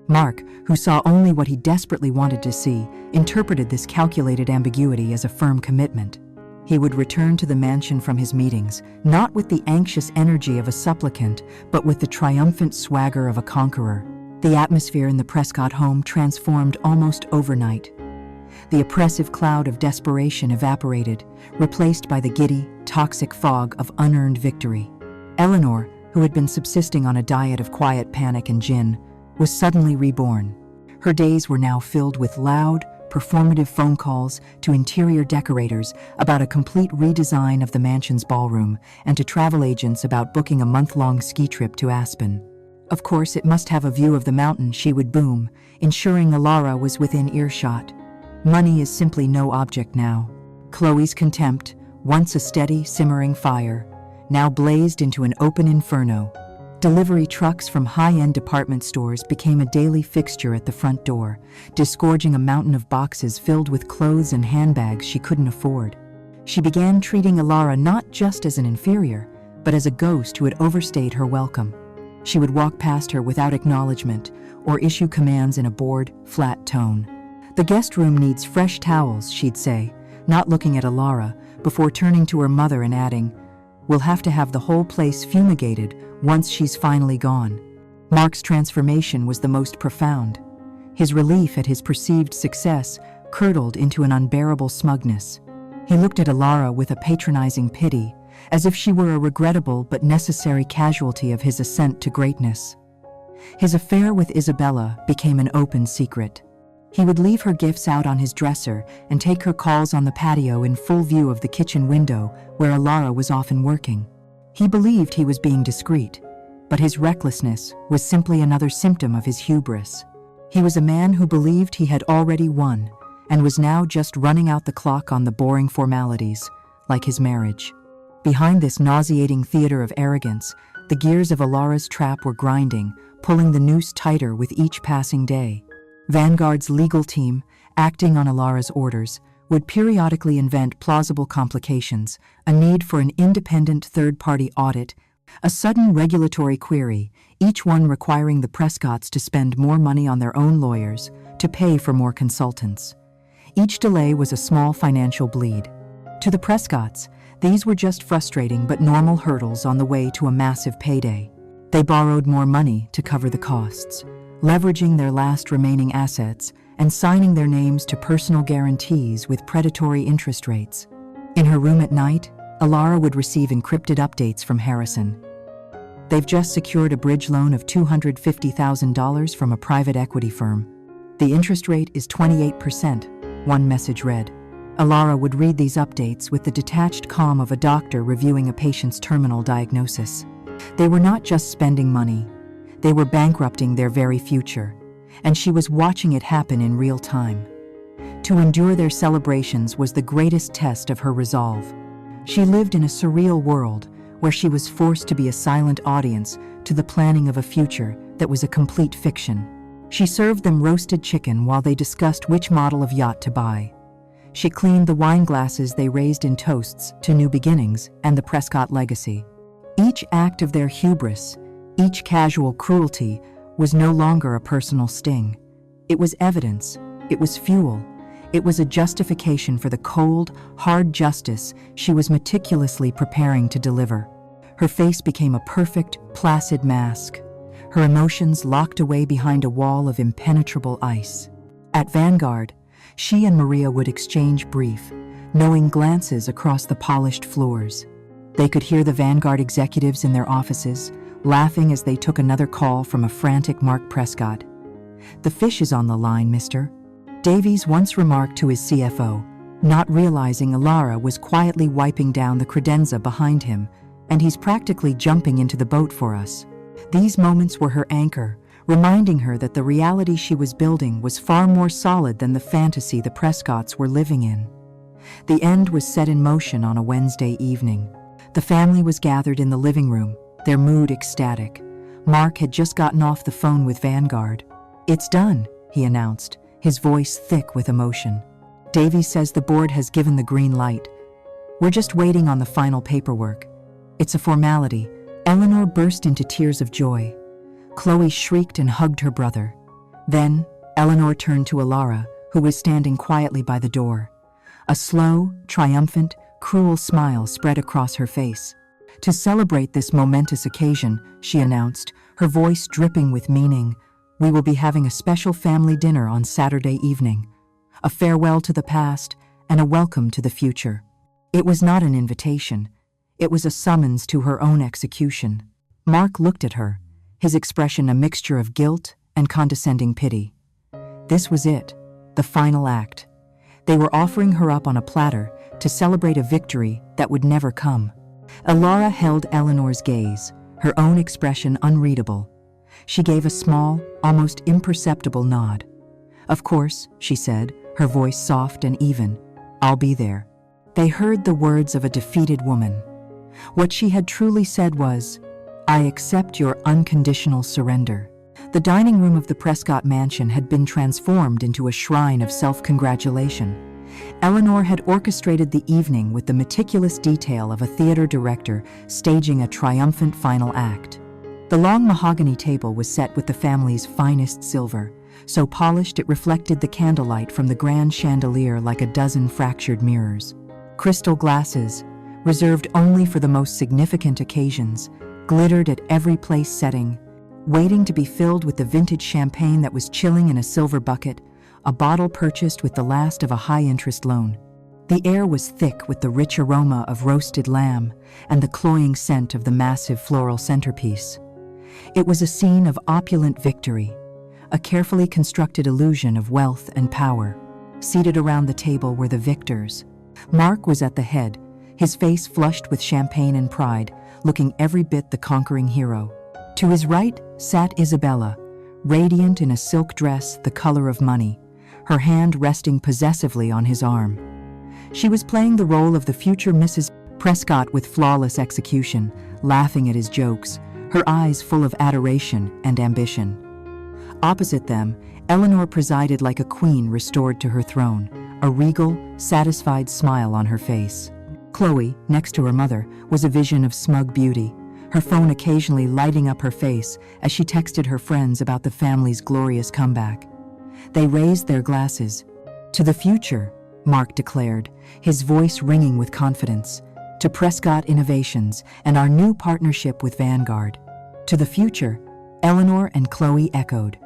Mark, who saw only what he desperately wanted to see, interpreted this calculated ambiguity as a firm commitment. He would return to the mansion from his meetings, not with the anxious energy of a supplicant, but with the triumphant swagger of a conqueror. The atmosphere in the Prescott home transformed almost overnight. The oppressive cloud of desperation evaporated, replaced by the giddy, toxic fog of unearned victory. Eleanor, who had been subsisting on a diet of quiet panic and gin, was suddenly reborn. Her days were now filled with loud, performative phone calls to interior decorators about a complete redesign of the mansion's ballroom and to travel agents about booking a month-long ski trip to Aspen. Of course, it must have a view of the mountain, she would boom, ensuring Alara was within earshot. Money is simply no object now. Chloe's contempt, once a steady, simmering fire, now blazed into an open inferno. Delivery trucks from high-end department stores became a daily fixture at the front door, disgorging a mountain of boxes filled with clothes and handbags she couldn't afford. She began treating Alara not just as an inferior, but as a ghost who had overstayed her welcome. She would walk past her without acknowledgement or issue commands in a bored, flat tone. The guest room needs fresh towels, she'd say, not looking at Alara, before turning to her mother and adding, we'll have to have the whole place fumigated once she's finally gone. Mark's transformation was the most profound. His relief at his perceived success curdled into an unbearable smugness. He looked at Alara with a patronizing pity, as if she were a regrettable but necessary casualty of his ascent to greatness. His affair with Isabella became an open secret. He would leave her gifts out on his dresser and take her calls on the patio in full view of the kitchen window where Alara was often working. He believed he was being discreet, but his recklessness was simply another symptom of his hubris. He was a man who believed he had already won and was now just running out the clock on the boring formalities, like his marriage. Behind this nauseating theater of arrogance, the gears of Alara's trap were grinding, pulling the noose tighter with each passing day. Vanguard's legal team, acting on Alara's orders, would periodically invent plausible complications, a need for an independent third-party audit, a sudden regulatory query, each one requiring the Prescotts to spend more money on their own lawyers, to pay for more consultants. Each delay was a small financial bleed. To the Prescotts, these were just frustrating but normal hurdles on the way to a massive payday. They borrowed more money to cover the costs, leveraging their last remaining assets and signing their names to personal guarantees with predatory interest rates. In her room at night, Alara would receive encrypted updates from Harrison. They've just secured a bridge loan of $250,000 from a private equity firm. The interest rate is 28%, one message read. Alara would read these updates with the detached calm of a doctor reviewing a patient's terminal diagnosis. They were not just spending money, they were bankrupting their very future, and she was watching it happen in real time. To endure their celebrations was the greatest test of her resolve. She lived in a surreal world where she was forced to be a silent audience to the planning of a future that was a complete fiction. She served them roasted chicken while they discussed which model of yacht to buy. She cleaned the wine glasses they raised in toasts to new beginnings and the Prescott legacy. Each act of their hubris, each casual cruelty, was no longer a personal sting. It was evidence, it was fuel, it was a justification for the cold, hard justice she was meticulously preparing to deliver. Her face became a perfect, placid mask, her emotions locked away behind a wall of impenetrable ice. At Vanguard, she and Maria would exchange brief, knowing glances across the polished floors. They could hear the Vanguard executives in their offices, laughing as they took another call from a frantic Mark Prescott. "The fish is on the line, mister," Davies once remarked to his CFO, not realizing Alara was quietly wiping down the credenza behind him, "and he's practically jumping into the boat for us." These moments were her anchor, reminding her that the reality she was building was far more solid than the fantasy the Prescotts were living in. The end was set in motion on a Wednesday evening. The family was gathered in the living room, their mood ecstatic. Mark had just gotten off the phone with Vanguard. "It's done," he announced, his voice thick with emotion. "Davies says the board has given the green light. We're just waiting on the final paperwork. It's a formality." Eleanor burst into tears of joy. Chloe shrieked and hugged her brother. Then, Eleanor turned to Alara, who was standing quietly by the door. A slow, triumphant, cruel smile spread across her face. "To celebrate this momentous occasion," she announced, her voice dripping with meaning, "we will be having a special family dinner on Saturday evening. A farewell to the past and a welcome to the future." It was not an invitation. It was a summons to her own execution. Mark looked at her, his expression a mixture of guilt and condescending pity. This was it, the final act. They were offering her up on a platter to celebrate a victory that would never come. Alara held Eleanor's gaze, her own expression unreadable. She gave a small, almost imperceptible nod. "Of course," she said, her voice soft and even. "I'll be there." They heard the words of a defeated woman. What she had truly said was, "I accept your unconditional surrender." The dining room of the Prescott mansion had been transformed into a shrine of self-congratulation. Eleanor had orchestrated the evening with the meticulous detail of a theater director staging a triumphant final act. The long mahogany table was set with the family's finest silver, so polished it reflected the candlelight from the grand chandelier like a dozen fractured mirrors. Crystal glasses, reserved only for the most significant occasions, glittered at every place setting, waiting to be filled with the vintage champagne that was chilling in a silver bucket, a bottle purchased with the last of a high-interest loan. The air was thick with the rich aroma of roasted lamb and the cloying scent of the massive floral centerpiece. It was a scene of opulent victory, a carefully constructed illusion of wealth and power. Seated around the table were the victors. Mark was at the head, his face flushed with champagne and pride, looking every bit the conquering hero. To his right sat Isabella, radiant in a silk dress the color of money, her hand resting possessively on his arm. She was playing the role of the future Mrs. Prescott with flawless execution, laughing at his jokes, her eyes full of adoration and ambition. Opposite them, Eleanor presided like a queen restored to her throne, a regal, satisfied smile on her face. Chloe, next to her mother, was a vision of smug beauty, her phone occasionally lighting up her face as she texted her friends about the family's glorious comeback. They raised their glasses. "To the future," Mark declared, his voice ringing with confidence. "To Prescott Innovations and our new partnership with Vanguard." "To the future," Eleanor and Chloe echoed.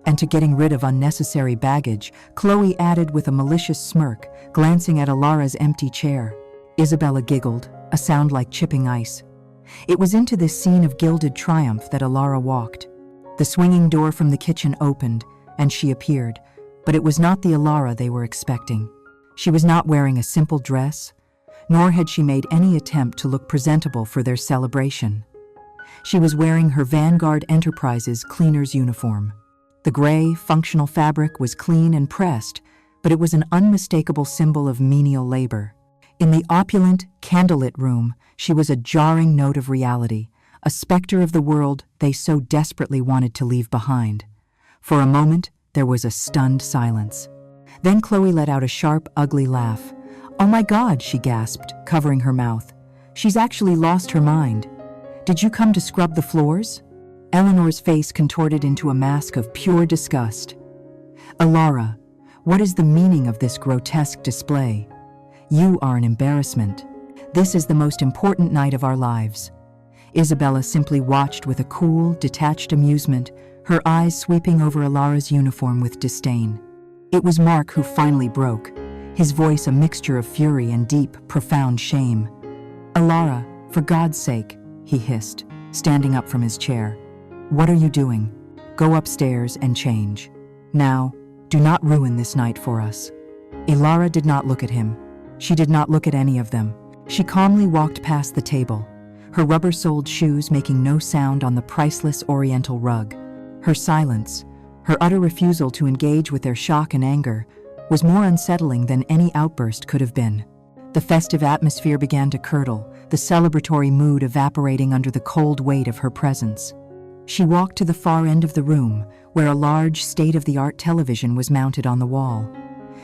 "And to getting rid of unnecessary baggage," Chloe added with a malicious smirk, glancing at Alara's empty chair. Isabella giggled, a sound like chipping ice. It was into this scene of gilded triumph that Alara walked. The swinging door from the kitchen opened, and she appeared, but it was not the Alara they were expecting. She was not wearing a simple dress, nor had she made any attempt to look presentable for their celebration. She was wearing her Vanguard Enterprises cleaner's uniform. The gray, functional fabric was clean and pressed, but it was an unmistakable symbol of menial labor. In the opulent, candlelit room, she was a jarring note of reality, a specter of the world they so desperately wanted to leave behind. For a moment, there was a stunned silence. Then Chloe let out a sharp, ugly laugh. "Oh my God," she gasped, covering her mouth. "She's actually lost her mind. Did you come to scrub the floors?" Eleanor's face contorted into a mask of pure disgust. "Alara, what is the meaning of this grotesque display? You are an embarrassment. This is the most important night of our lives." Isabella simply watched with a cool, detached amusement, her eyes sweeping over Alara's uniform with disdain. It was Mark who finally broke, his voice a mixture of fury and deep, profound shame. "Alara, for God's sake," he hissed, standing up from his chair. "What are you doing? Go upstairs and change. Now, do not ruin this night for us." Alara did not look at him. She did not look at any of them. She calmly walked past the table, her rubber-soled shoes making no sound on the priceless oriental rug. Her silence, her utter refusal to engage with their shock and anger, was more unsettling than any outburst could have been. The festive atmosphere began to curdle, the celebratory mood evaporating under the cold weight of her presence. She walked to the far end of the room, where a large, state-of-the-art television was mounted on the wall.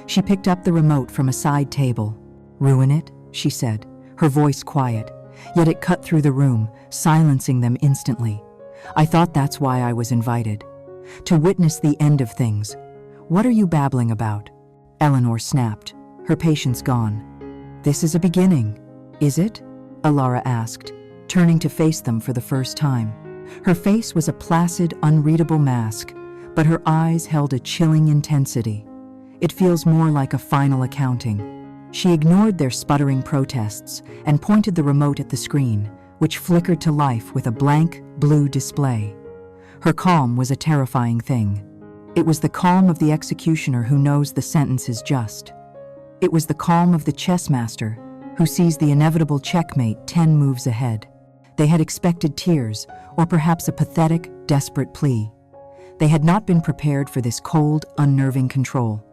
She picked up the remote from a side table. "Ruin it?" she said, her voice quiet, yet it cut through the room, silencing them instantly. "I thought that's why I was invited. To witness the end of things. What are you babbling about?" Eleanor snapped, her patience gone. "This is a beginning, is it?" Alara asked, turning to face them for the first time. Her face was a placid, unreadable mask, but her eyes held a chilling intensity. "It feels more like a final accounting." She ignored their sputtering protests and pointed the remote at the screen, which flickered to life with a blank, blue display. Her calm was a terrifying thing. It was the calm of the executioner who knows the sentence is just. It was the calm of the chess master who sees the inevitable checkmate 10 moves ahead. They had expected tears, or perhaps a pathetic, desperate plea. They had not been prepared for this cold, unnerving control.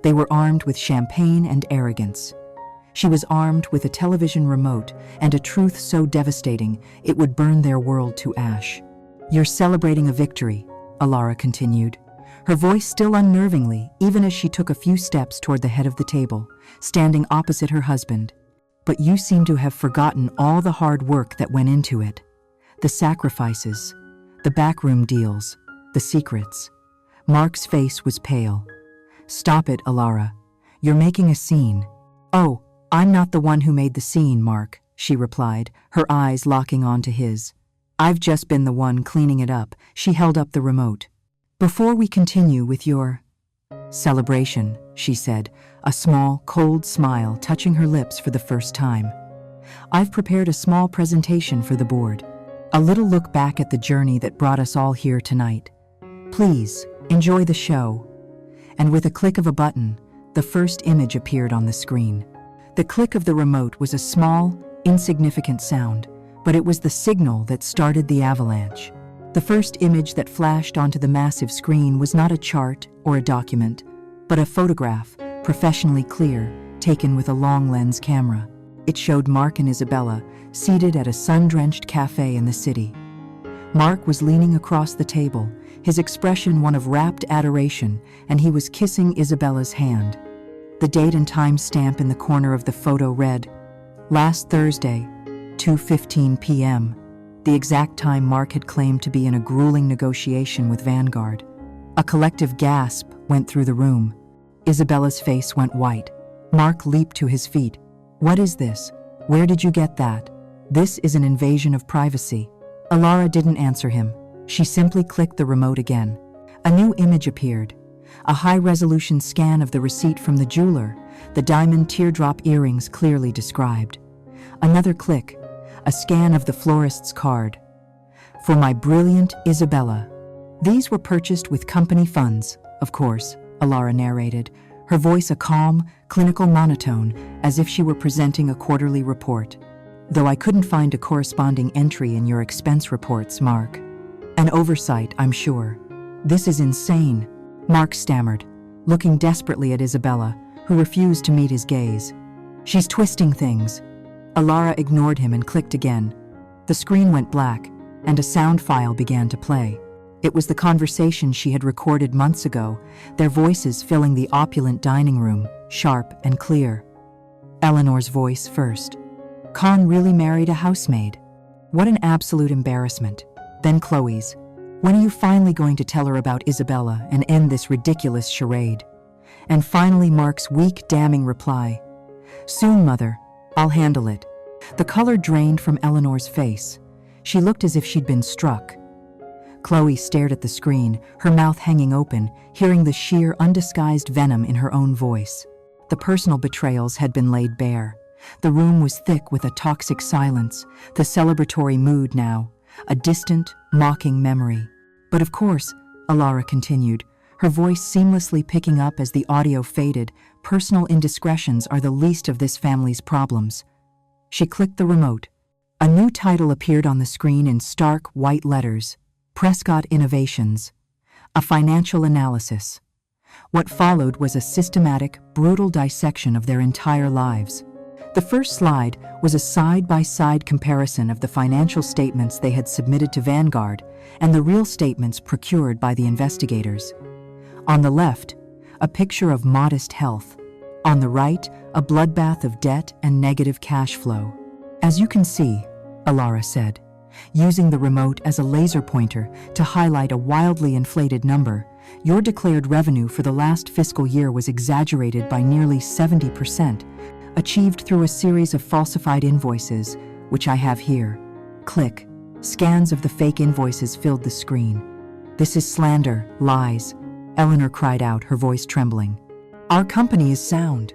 They were armed with champagne and arrogance. She was armed with a television remote and a truth so devastating it would burn their world to ash. "You're celebrating a victory," Alara continued, her voice still unnervingly, even as she took a few steps toward the head of the table, standing opposite her husband. "But you seem to have forgotten all the hard work that went into it. The sacrifices, the backroom deals, the secrets." Mark's face was pale. "Stop it, Alara. You're making a scene." "Oh, I'm not the one who made the scene, Mark," she replied, her eyes locking onto his. "I've just been the one cleaning it up." She held up the remote. "Before we continue with your celebration," she said, a small, cold smile touching her lips for the first time, "I've prepared a small presentation for the board. A little look back at the journey that brought us all here tonight. Please, enjoy the show." And with a click of a button, the first image appeared on the screen. The click of the remote was a small, insignificant sound, but it was the signal that started the avalanche. The first image that flashed onto the massive screen was not a chart or a document, but a photograph, professionally clear, taken with a long-lens camera. It showed Mark and Isabella seated at a sun-drenched cafe in the city. Mark was leaning across the table, his expression one of rapt adoration, and he was kissing Isabella's hand. The date and time stamp in the corner of the photo read, "Last Thursday, 2:15 p.m., the exact time Mark had claimed to be in a grueling negotiation with Vanguard. A collective gasp went through the room. Isabella's face went white. Mark leaped to his feet. "What is this? Where did you get that? This is an invasion of privacy." Alara didn't answer him. She simply clicked the remote again. A new image appeared. A high-resolution scan of the receipt from the jeweler, the diamond teardrop earrings clearly described. Another click, a scan of the florist's card. "For my brilliant Isabella." These were purchased with company funds, of course, Alara narrated, her voice a calm, clinical monotone, as if she were presenting a quarterly report. "Though I couldn't find a corresponding entry in your expense reports, Mark. An oversight, I'm sure. This is insane," Mark stammered, looking desperately at Isabella, who refused to meet his gaze. "She's twisting things." Alara ignored him and clicked again. The screen went black, and a sound file began to play. It was the conversation she had recorded months ago, their voices filling the opulent dining room, sharp and clear. Eleanor's voice first. "Khan really married a housemaid? What an absolute embarrassment." Then Chloe's. "When are you finally going to tell her about Isabella and end this ridiculous charade?" And finally Mark's weak, damning reply. "Soon, Mother. I'll handle it." The color drained from Eleanor's face. She looked as if she'd been struck. Chloe stared at the screen, her mouth hanging open, hearing the sheer, undisguised venom in her own voice. The personal betrayals had been laid bare. The room was thick with a toxic silence, the celebratory mood now, a distant, mocking memory. "But of course," Alara continued, her voice seamlessly picking up as the audio faded, "personal indiscretions are the least of this family's problems." She clicked the remote. A new title appeared on the screen in stark, white letters. Prescott Innovations. A financial analysis. What followed was a systematic, brutal dissection of their entire lives. The first slide was a side-by-side comparison of the financial statements they had submitted to Vanguard and the real statements procured by the investigators. On the left, a picture of modest health. On the right, a bloodbath of debt and negative cash flow. "As you can see," Alara said, using the remote as a laser pointer to highlight a wildly inflated number, "your declared revenue for the last fiscal year was exaggerated by nearly 70%, achieved through a series of falsified invoices, which I have here." Click. Scans of the fake invoices filled the screen. "This is slander, lies," Eleanor cried out, her voice trembling. "Our company is sound."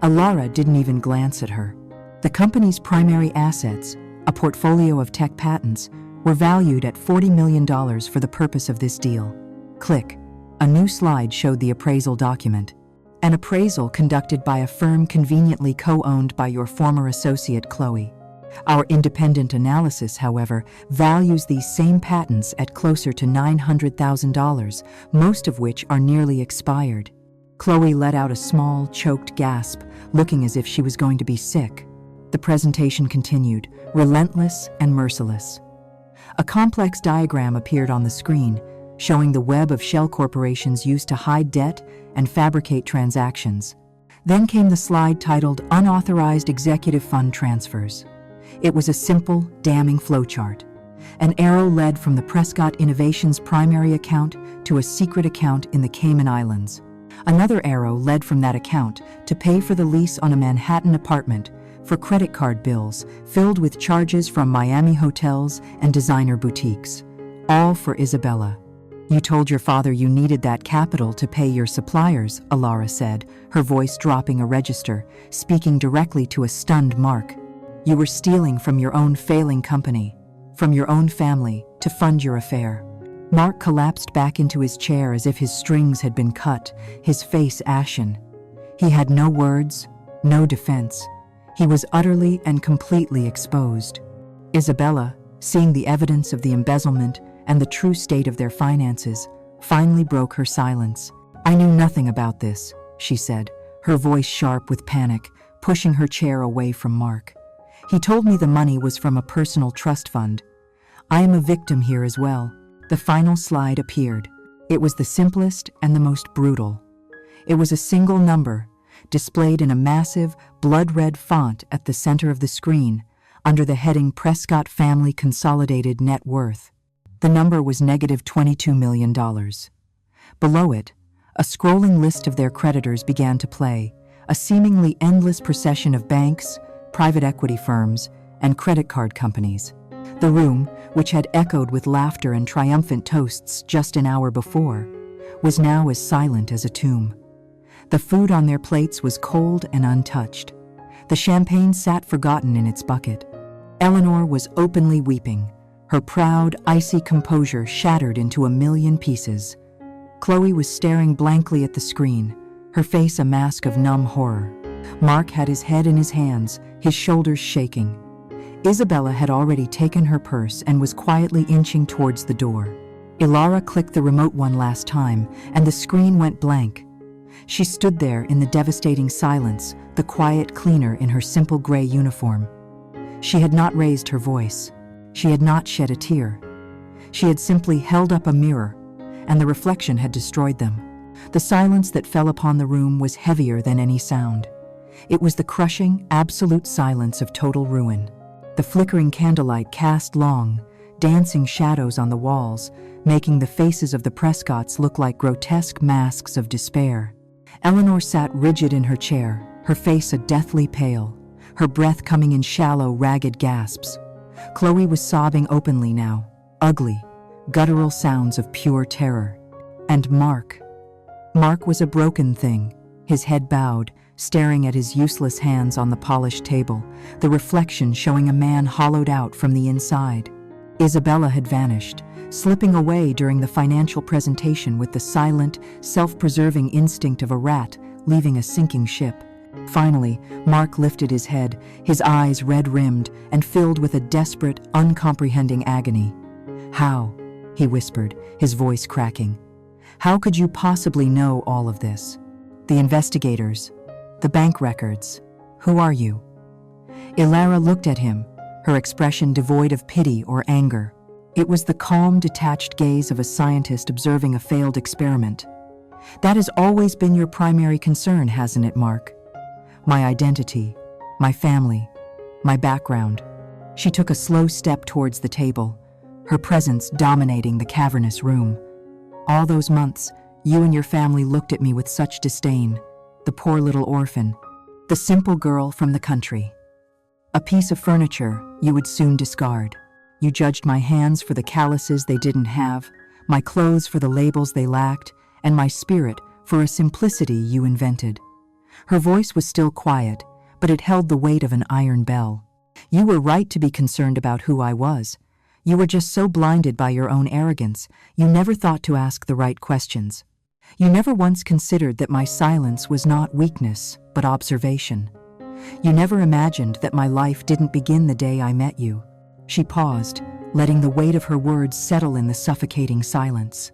Alara didn't even glance at her. The company's primary assets, a portfolio of tech patents, were valued at $40 million for the purpose of this deal. Click. A new slide showed the appraisal document. An appraisal conducted by a firm conveniently co-owned by your former associate Chloe. Our independent analysis, however, values these same patents at closer to $900,000, most of which are nearly expired. Chloe let out a small, choked gasp, looking as if she was going to be sick. The presentation continued, relentless and merciless. A complex diagram appeared on the screen, showing the web of shell corporations used to hide debt and fabricate transactions. Then came the slide titled Unauthorized Executive Fund Transfers. It was a simple, damning flowchart. An arrow led from the Prescott Innovations primary account to a secret account in the Cayman Islands. Another arrow led from that account to pay for the lease on a Manhattan apartment, for credit card bills filled with charges from Miami hotels and designer boutiques. All for Isabella. "You told your father you needed that capital to pay your suppliers," Alara said, her voice dropping a register, speaking directly to a stunned Mark. "You were stealing from your own failing company, from your own family, to fund your affair." Mark collapsed back into his chair as if his strings had been cut, his face ashen. He had no words, no defense. He was utterly and completely exposed. Isabella, seeing the evidence of the embezzlement and the true state of their finances, finally broke her silence. "I knew nothing about this," she said, her voice sharp with panic, pushing her chair away from Mark. "He told me the money was from a personal trust fund. I am a victim here as well. The final slide appeared. It was the simplest and the most brutal. It was a single number, displayed in a massive, blood-red font at the center of the screen, under the heading Prescott Family Consolidated Net Worth. The number was -$22 million. Below it, a scrolling list of their creditors began to play, a seemingly endless procession of banks, private equity firms, and credit card companies. The room, which had echoed with laughter and triumphant toasts just an hour before, was now as silent as a tomb. The food on their plates was cold and untouched. The champagne sat forgotten in its bucket. Eleanor was openly weeping, her proud, icy composure shattered into a million pieces. Chloe was staring blankly at the screen, her face a mask of numb horror. Mark had his head in his hands, his shoulders shaking. Isabella had already taken her purse and was quietly inching towards the door. Ilara clicked the remote one last time, and the screen went blank. She stood there in the devastating silence, the quiet cleaner in her simple gray uniform. She had not raised her voice. She had not shed a tear. She had simply held up a mirror, and the reflection had destroyed them. The silence that fell upon the room was heavier than any sound. It was the crushing, absolute silence of total ruin. The flickering candlelight cast long, dancing shadows on the walls, making the faces of the Prescotts look like grotesque masks of despair. Eleanor sat rigid in her chair, her face a deathly pale, her breath coming in shallow, ragged gasps. Chloe was sobbing openly now, ugly, guttural sounds of pure terror. And Mark was a broken thing, his head bowed, staring at his useless hands on the polished table, the reflection showing a man hollowed out from the inside. Isabella had vanished, slipping away during the financial presentation with the silent, self-preserving instinct of a rat leaving a sinking ship. Finally, Mark lifted his head, his eyes red-rimmed and filled with a desperate, uncomprehending agony. "How?" he whispered, his voice cracking. "How could you possibly know all of this? The investigators, the bank records. Who are you?" Ilara looked at him, her expression devoid of pity or anger. It was the calm, detached gaze of a scientist observing a failed experiment. "That has always been your primary concern, hasn't it, Mark? My identity, my family, my background." She took a slow step towards the table, her presence dominating the cavernous room. "All those months, you and your family looked at me with such disdain. The poor little orphan, the simple girl from the country. A piece of furniture you would soon discard. You judged my hands for the calluses they didn't have, my clothes for the labels they lacked, and my spirit for a simplicity you invented." Her voice was still quiet, but it held the weight of an iron bell. "You were right to be concerned about who I was. You were just so blinded by your own arrogance, you never thought to ask the right questions. You never once considered that my silence was not weakness, but observation. You never imagined that my life didn't begin the day I met you." She paused, letting the weight of her words settle in the suffocating silence.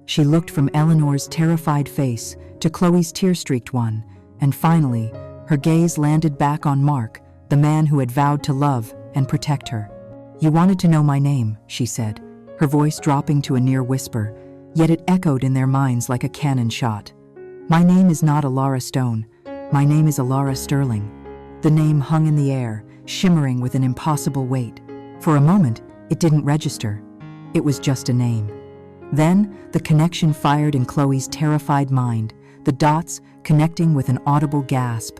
She looked from Eleanor's terrified face to Chloe's tear-streaked one, and finally, her gaze landed back on Mark, the man who had vowed to love and protect her. "You wanted to know my name," she said, her voice dropping to a near whisper, yet it echoed in their minds like a cannon shot. "My name is not Ilara Stone. My name is Ilara Sterling." The name hung in the air, shimmering with an impossible weight. For a moment, it didn't register. It was just a name. Then, the connection fired in Chloe's terrified mind, the dots connecting with an audible gasp.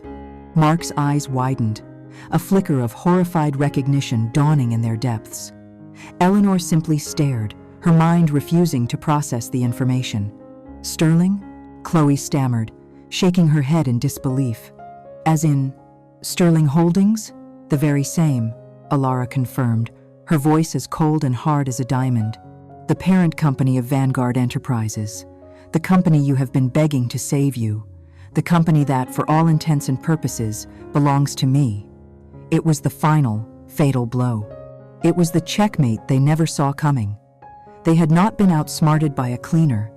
Mark's eyes widened, a flicker of horrified recognition dawning in their depths. Eleanor simply stared, her mind refusing to process the information. "Sterling?" Chloe stammered, shaking her head in disbelief. "As in, Sterling Holdings?" "The very same," Ilara confirmed, her voice as cold and hard as a diamond. "The parent company of Vanguard Enterprises. The company you have been begging to save you. The company that, for all intents and purposes, belongs to me." It was the final, fatal blow. It was the checkmate they never saw coming. They had not been outsmarted by a cleaner.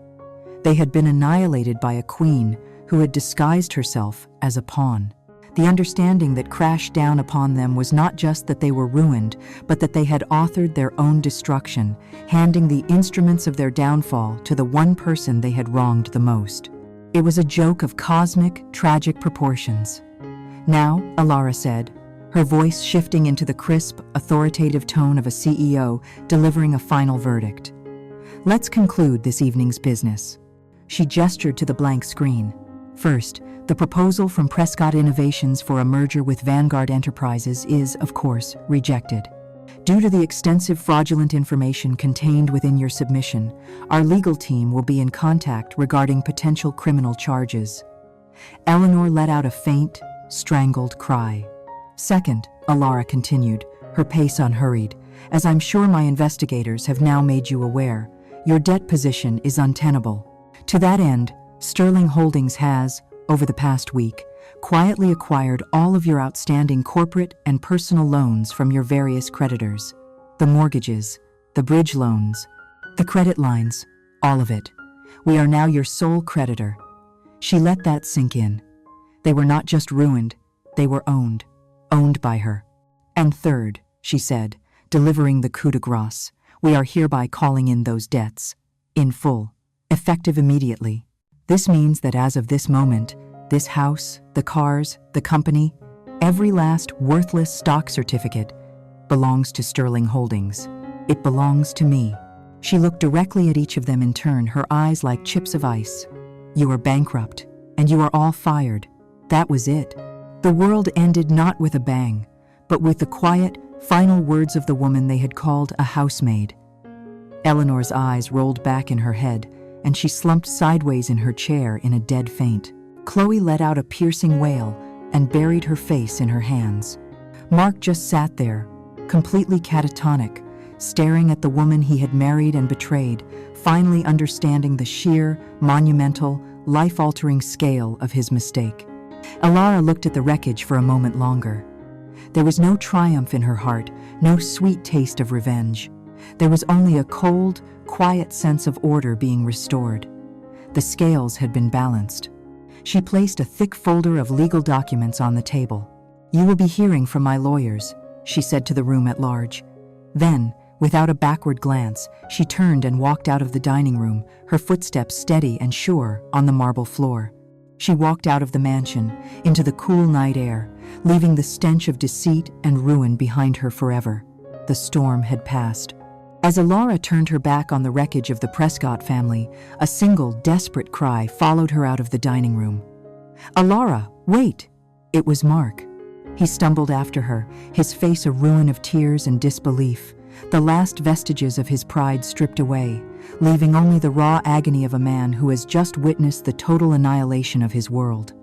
They had been annihilated by a queen who had disguised herself as a pawn. The understanding that crashed down upon them was not just that they were ruined, but that they had authored their own destruction, handing the instruments of their downfall to the one person they had wronged the most. It was a joke of cosmic, tragic proportions. "Now," Alara said, her voice shifting into the crisp, authoritative tone of a CEO delivering a final verdict. "Let's conclude this evening's business." She gestured to the blank screen. First, the proposal from Prescott Innovations for a merger with Vanguard Enterprises is, of course, rejected. Due to the extensive fraudulent information contained within your submission, our legal team will be in contact regarding potential criminal charges. Eleanor let out a faint, strangled cry. Second, Alara continued, her pace unhurried, as I'm sure my investigators have now made you aware, your debt position is untenable. To that end, Sterling Holdings has, over the past week, quietly acquired all of your outstanding corporate and personal loans from your various creditors. The mortgages, the bridge loans, the credit lines, all of it. We are now your sole creditor. She let that sink in. They were not just ruined, they were owned by her. And third, she said, delivering the coup de grace, we are hereby calling in those debts, in full, effective immediately. This means that as of this moment, this house, the cars, the company, every last worthless stock certificate belongs to Sterling Holdings. It belongs to me. She looked directly at each of them in turn, her eyes like chips of ice. You are bankrupt, and you are all fired. That was it. The world ended not with a bang, but with the quiet, final words of the woman they had called a housemaid. Eleanor's eyes rolled back in her head, and she slumped sideways in her chair in a dead faint. Chloe let out a piercing wail and buried her face in her hands. Mark just sat there, completely catatonic, staring at the woman he had married and betrayed, finally understanding the sheer, monumental, life-altering scale of his mistake. Alara looked at the wreckage for a moment longer. There was no triumph in her heart, no sweet taste of revenge. There was only a cold, quiet sense of order being restored. The scales had been balanced. She placed a thick folder of legal documents on the table. "You will be hearing from my lawyers," she said to the room at large. Then, without a backward glance, she turned and walked out of the dining room, her footsteps steady and sure on the marble floor. She walked out of the mansion, into the cool night air, leaving the stench of deceit and ruin behind her forever. The storm had passed. As Alara turned her back on the wreckage of the Prescott family, a single, desperate cry followed her out of the dining room. "Alara, wait!" It was Mark. He stumbled after her, his face a ruin of tears and disbelief, the last vestiges of his pride stripped away, leaving only the raw agony of a man who has just witnessed the total annihilation of his world.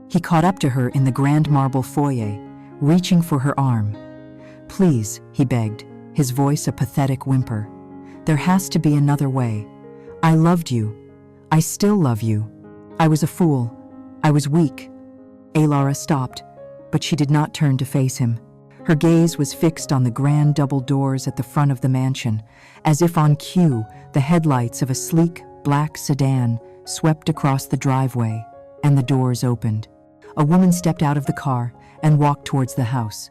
He caught up to her in the grand marble foyer, reaching for her arm. "Please," he begged, his voice a pathetic whimper. "There has to be another way. I loved you. I still love you. I was a fool. I was weak." Alara stopped, but she did not turn to face him. Her gaze was fixed on the grand double doors at the front of the mansion, as if on cue, the headlights of a sleek, black sedan swept across the driveway, and the doors opened. A woman stepped out of the car and walked towards the house.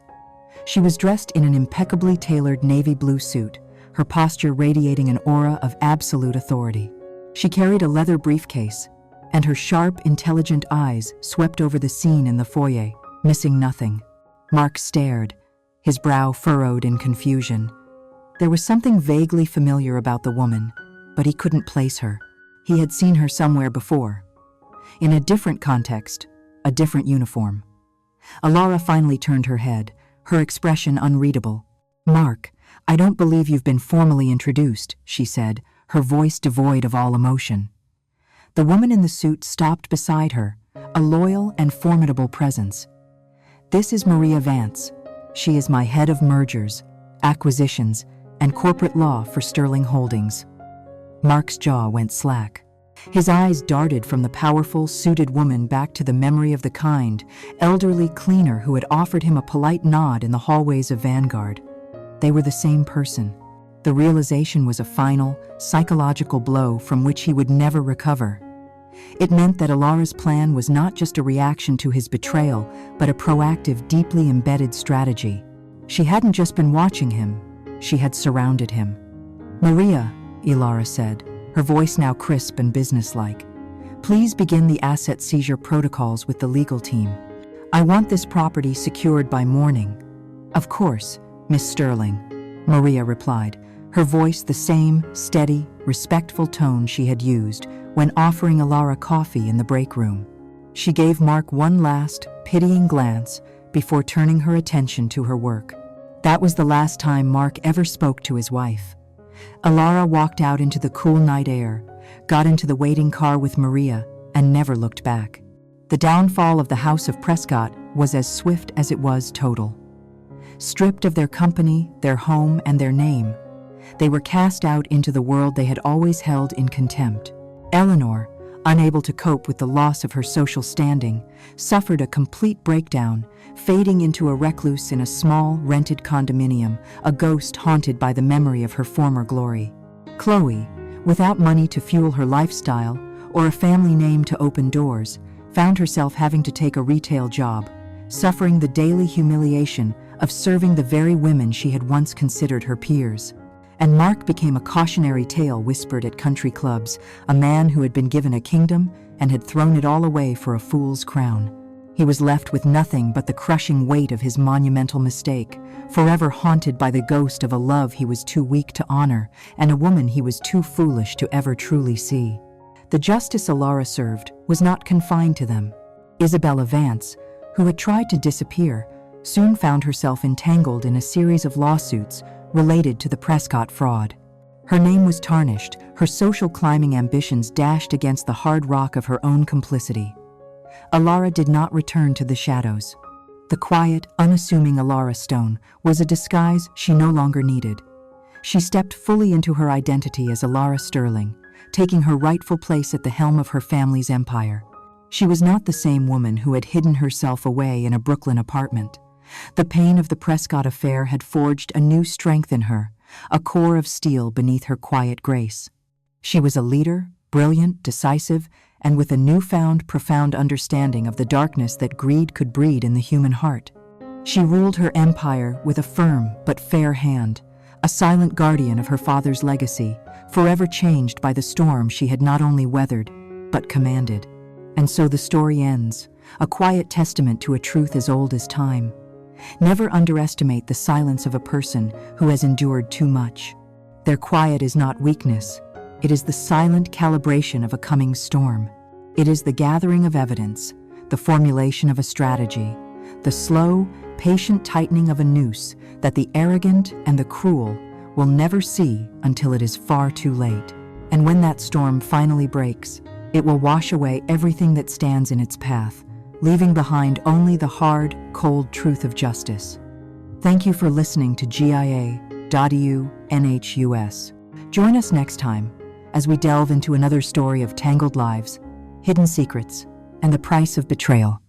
She was dressed in an impeccably tailored navy blue suit, her posture radiating an aura of absolute authority. She carried a leather briefcase, and her sharp, intelligent eyes swept over the scene in the foyer, missing nothing. Mark stared, his brow furrowed in confusion. There was something vaguely familiar about the woman, but he couldn't place her. He had seen her somewhere before. In a different context, a different uniform. Alara finally turned her head, her expression unreadable. "Mark, I don't believe you've been formally introduced," she said, her voice devoid of all emotion. The woman in the suit stopped beside her, a loyal and formidable presence. "This is Maria Vance. She is my head of mergers, acquisitions, and corporate law for Sterling Holdings." Mark's jaw went slack. His eyes darted from the powerful, suited woman back to the memory of the kind, elderly cleaner who had offered him a polite nod in the hallways of Vanguard. They were the same person. The realization was a final, psychological blow from which he would never recover. It meant that Alara's plan was not just a reaction to his betrayal, but a proactive, deeply embedded strategy. She hadn't just been watching him, she had surrounded him. "Maria," Alara said, her voice now crisp and businesslike, "please begin the asset seizure protocols with the legal team. I want this property secured by morning." "Of course, Miss Sterling," Maria replied, her voice the same steady, respectful tone she had used when offering Alara coffee in the break room. She gave Mark one last, pitying glance before turning her attention to her work. That was the last time Mark ever spoke to his wife. Alara walked out into the cool night air, got into the waiting car with Maria, and never looked back. The downfall of the House of Prescott was as swift as it was total. Stripped of their company, their home, and their name, they were cast out into the world they had always held in contempt. Eleanor, unable to cope with the loss of her social standing, suffered a complete breakdown, fading into a recluse in a small, rented condominium, a ghost haunted by the memory of her former glory. Chloe, without money to fuel her lifestyle or a family name to open doors, found herself having to take a retail job, suffering the daily humiliation of serving the very women she had once considered her peers. And Mark became a cautionary tale whispered at country clubs, a man who had been given a kingdom and had thrown it all away for a fool's crown. He was left with nothing but the crushing weight of his monumental mistake, forever haunted by the ghost of a love he was too weak to honor and a woman he was too foolish to ever truly see. The justice Alara served was not confined to them. Isabella Vance, who had tried to disappear, soon found herself entangled in a series of lawsuits related to the Prescott fraud. Her name was tarnished, her social climbing ambitions dashed against the hard rock of her own complicity. Alara did not return to the shadows. The quiet, unassuming Alara Stone was a disguise she no longer needed. She stepped fully into her identity as Alara Sterling, taking her rightful place at the helm of her family's empire. She was not the same woman who had hidden herself away in a Brooklyn apartment. The pain of the Prescott affair had forged a new strength in her, a core of steel beneath her quiet grace. She was a leader, brilliant, decisive, and with a newfound, profound understanding of the darkness that greed could breed in the human heart. She ruled her empire with a firm but fair hand, a silent guardian of her father's legacy, forever changed by the storm she had not only weathered, but commanded. And so the story ends, a quiet testament to a truth as old as time. Never underestimate the silence of a person who has endured too much. Their quiet is not weakness. It is the silent calibration of a coming storm. It is the gathering of evidence, the formulation of a strategy, the slow, patient tightening of a noose that the arrogant and the cruel will never see until it is far too late. And when that storm finally breaks, it will wash away everything that stands in its path, leaving behind only the hard, cold truth of justice. Thank you for listening to GIA.EU NHUS. Join us next time as we delve into another story of tangled lives, hidden secrets, and the price of betrayal.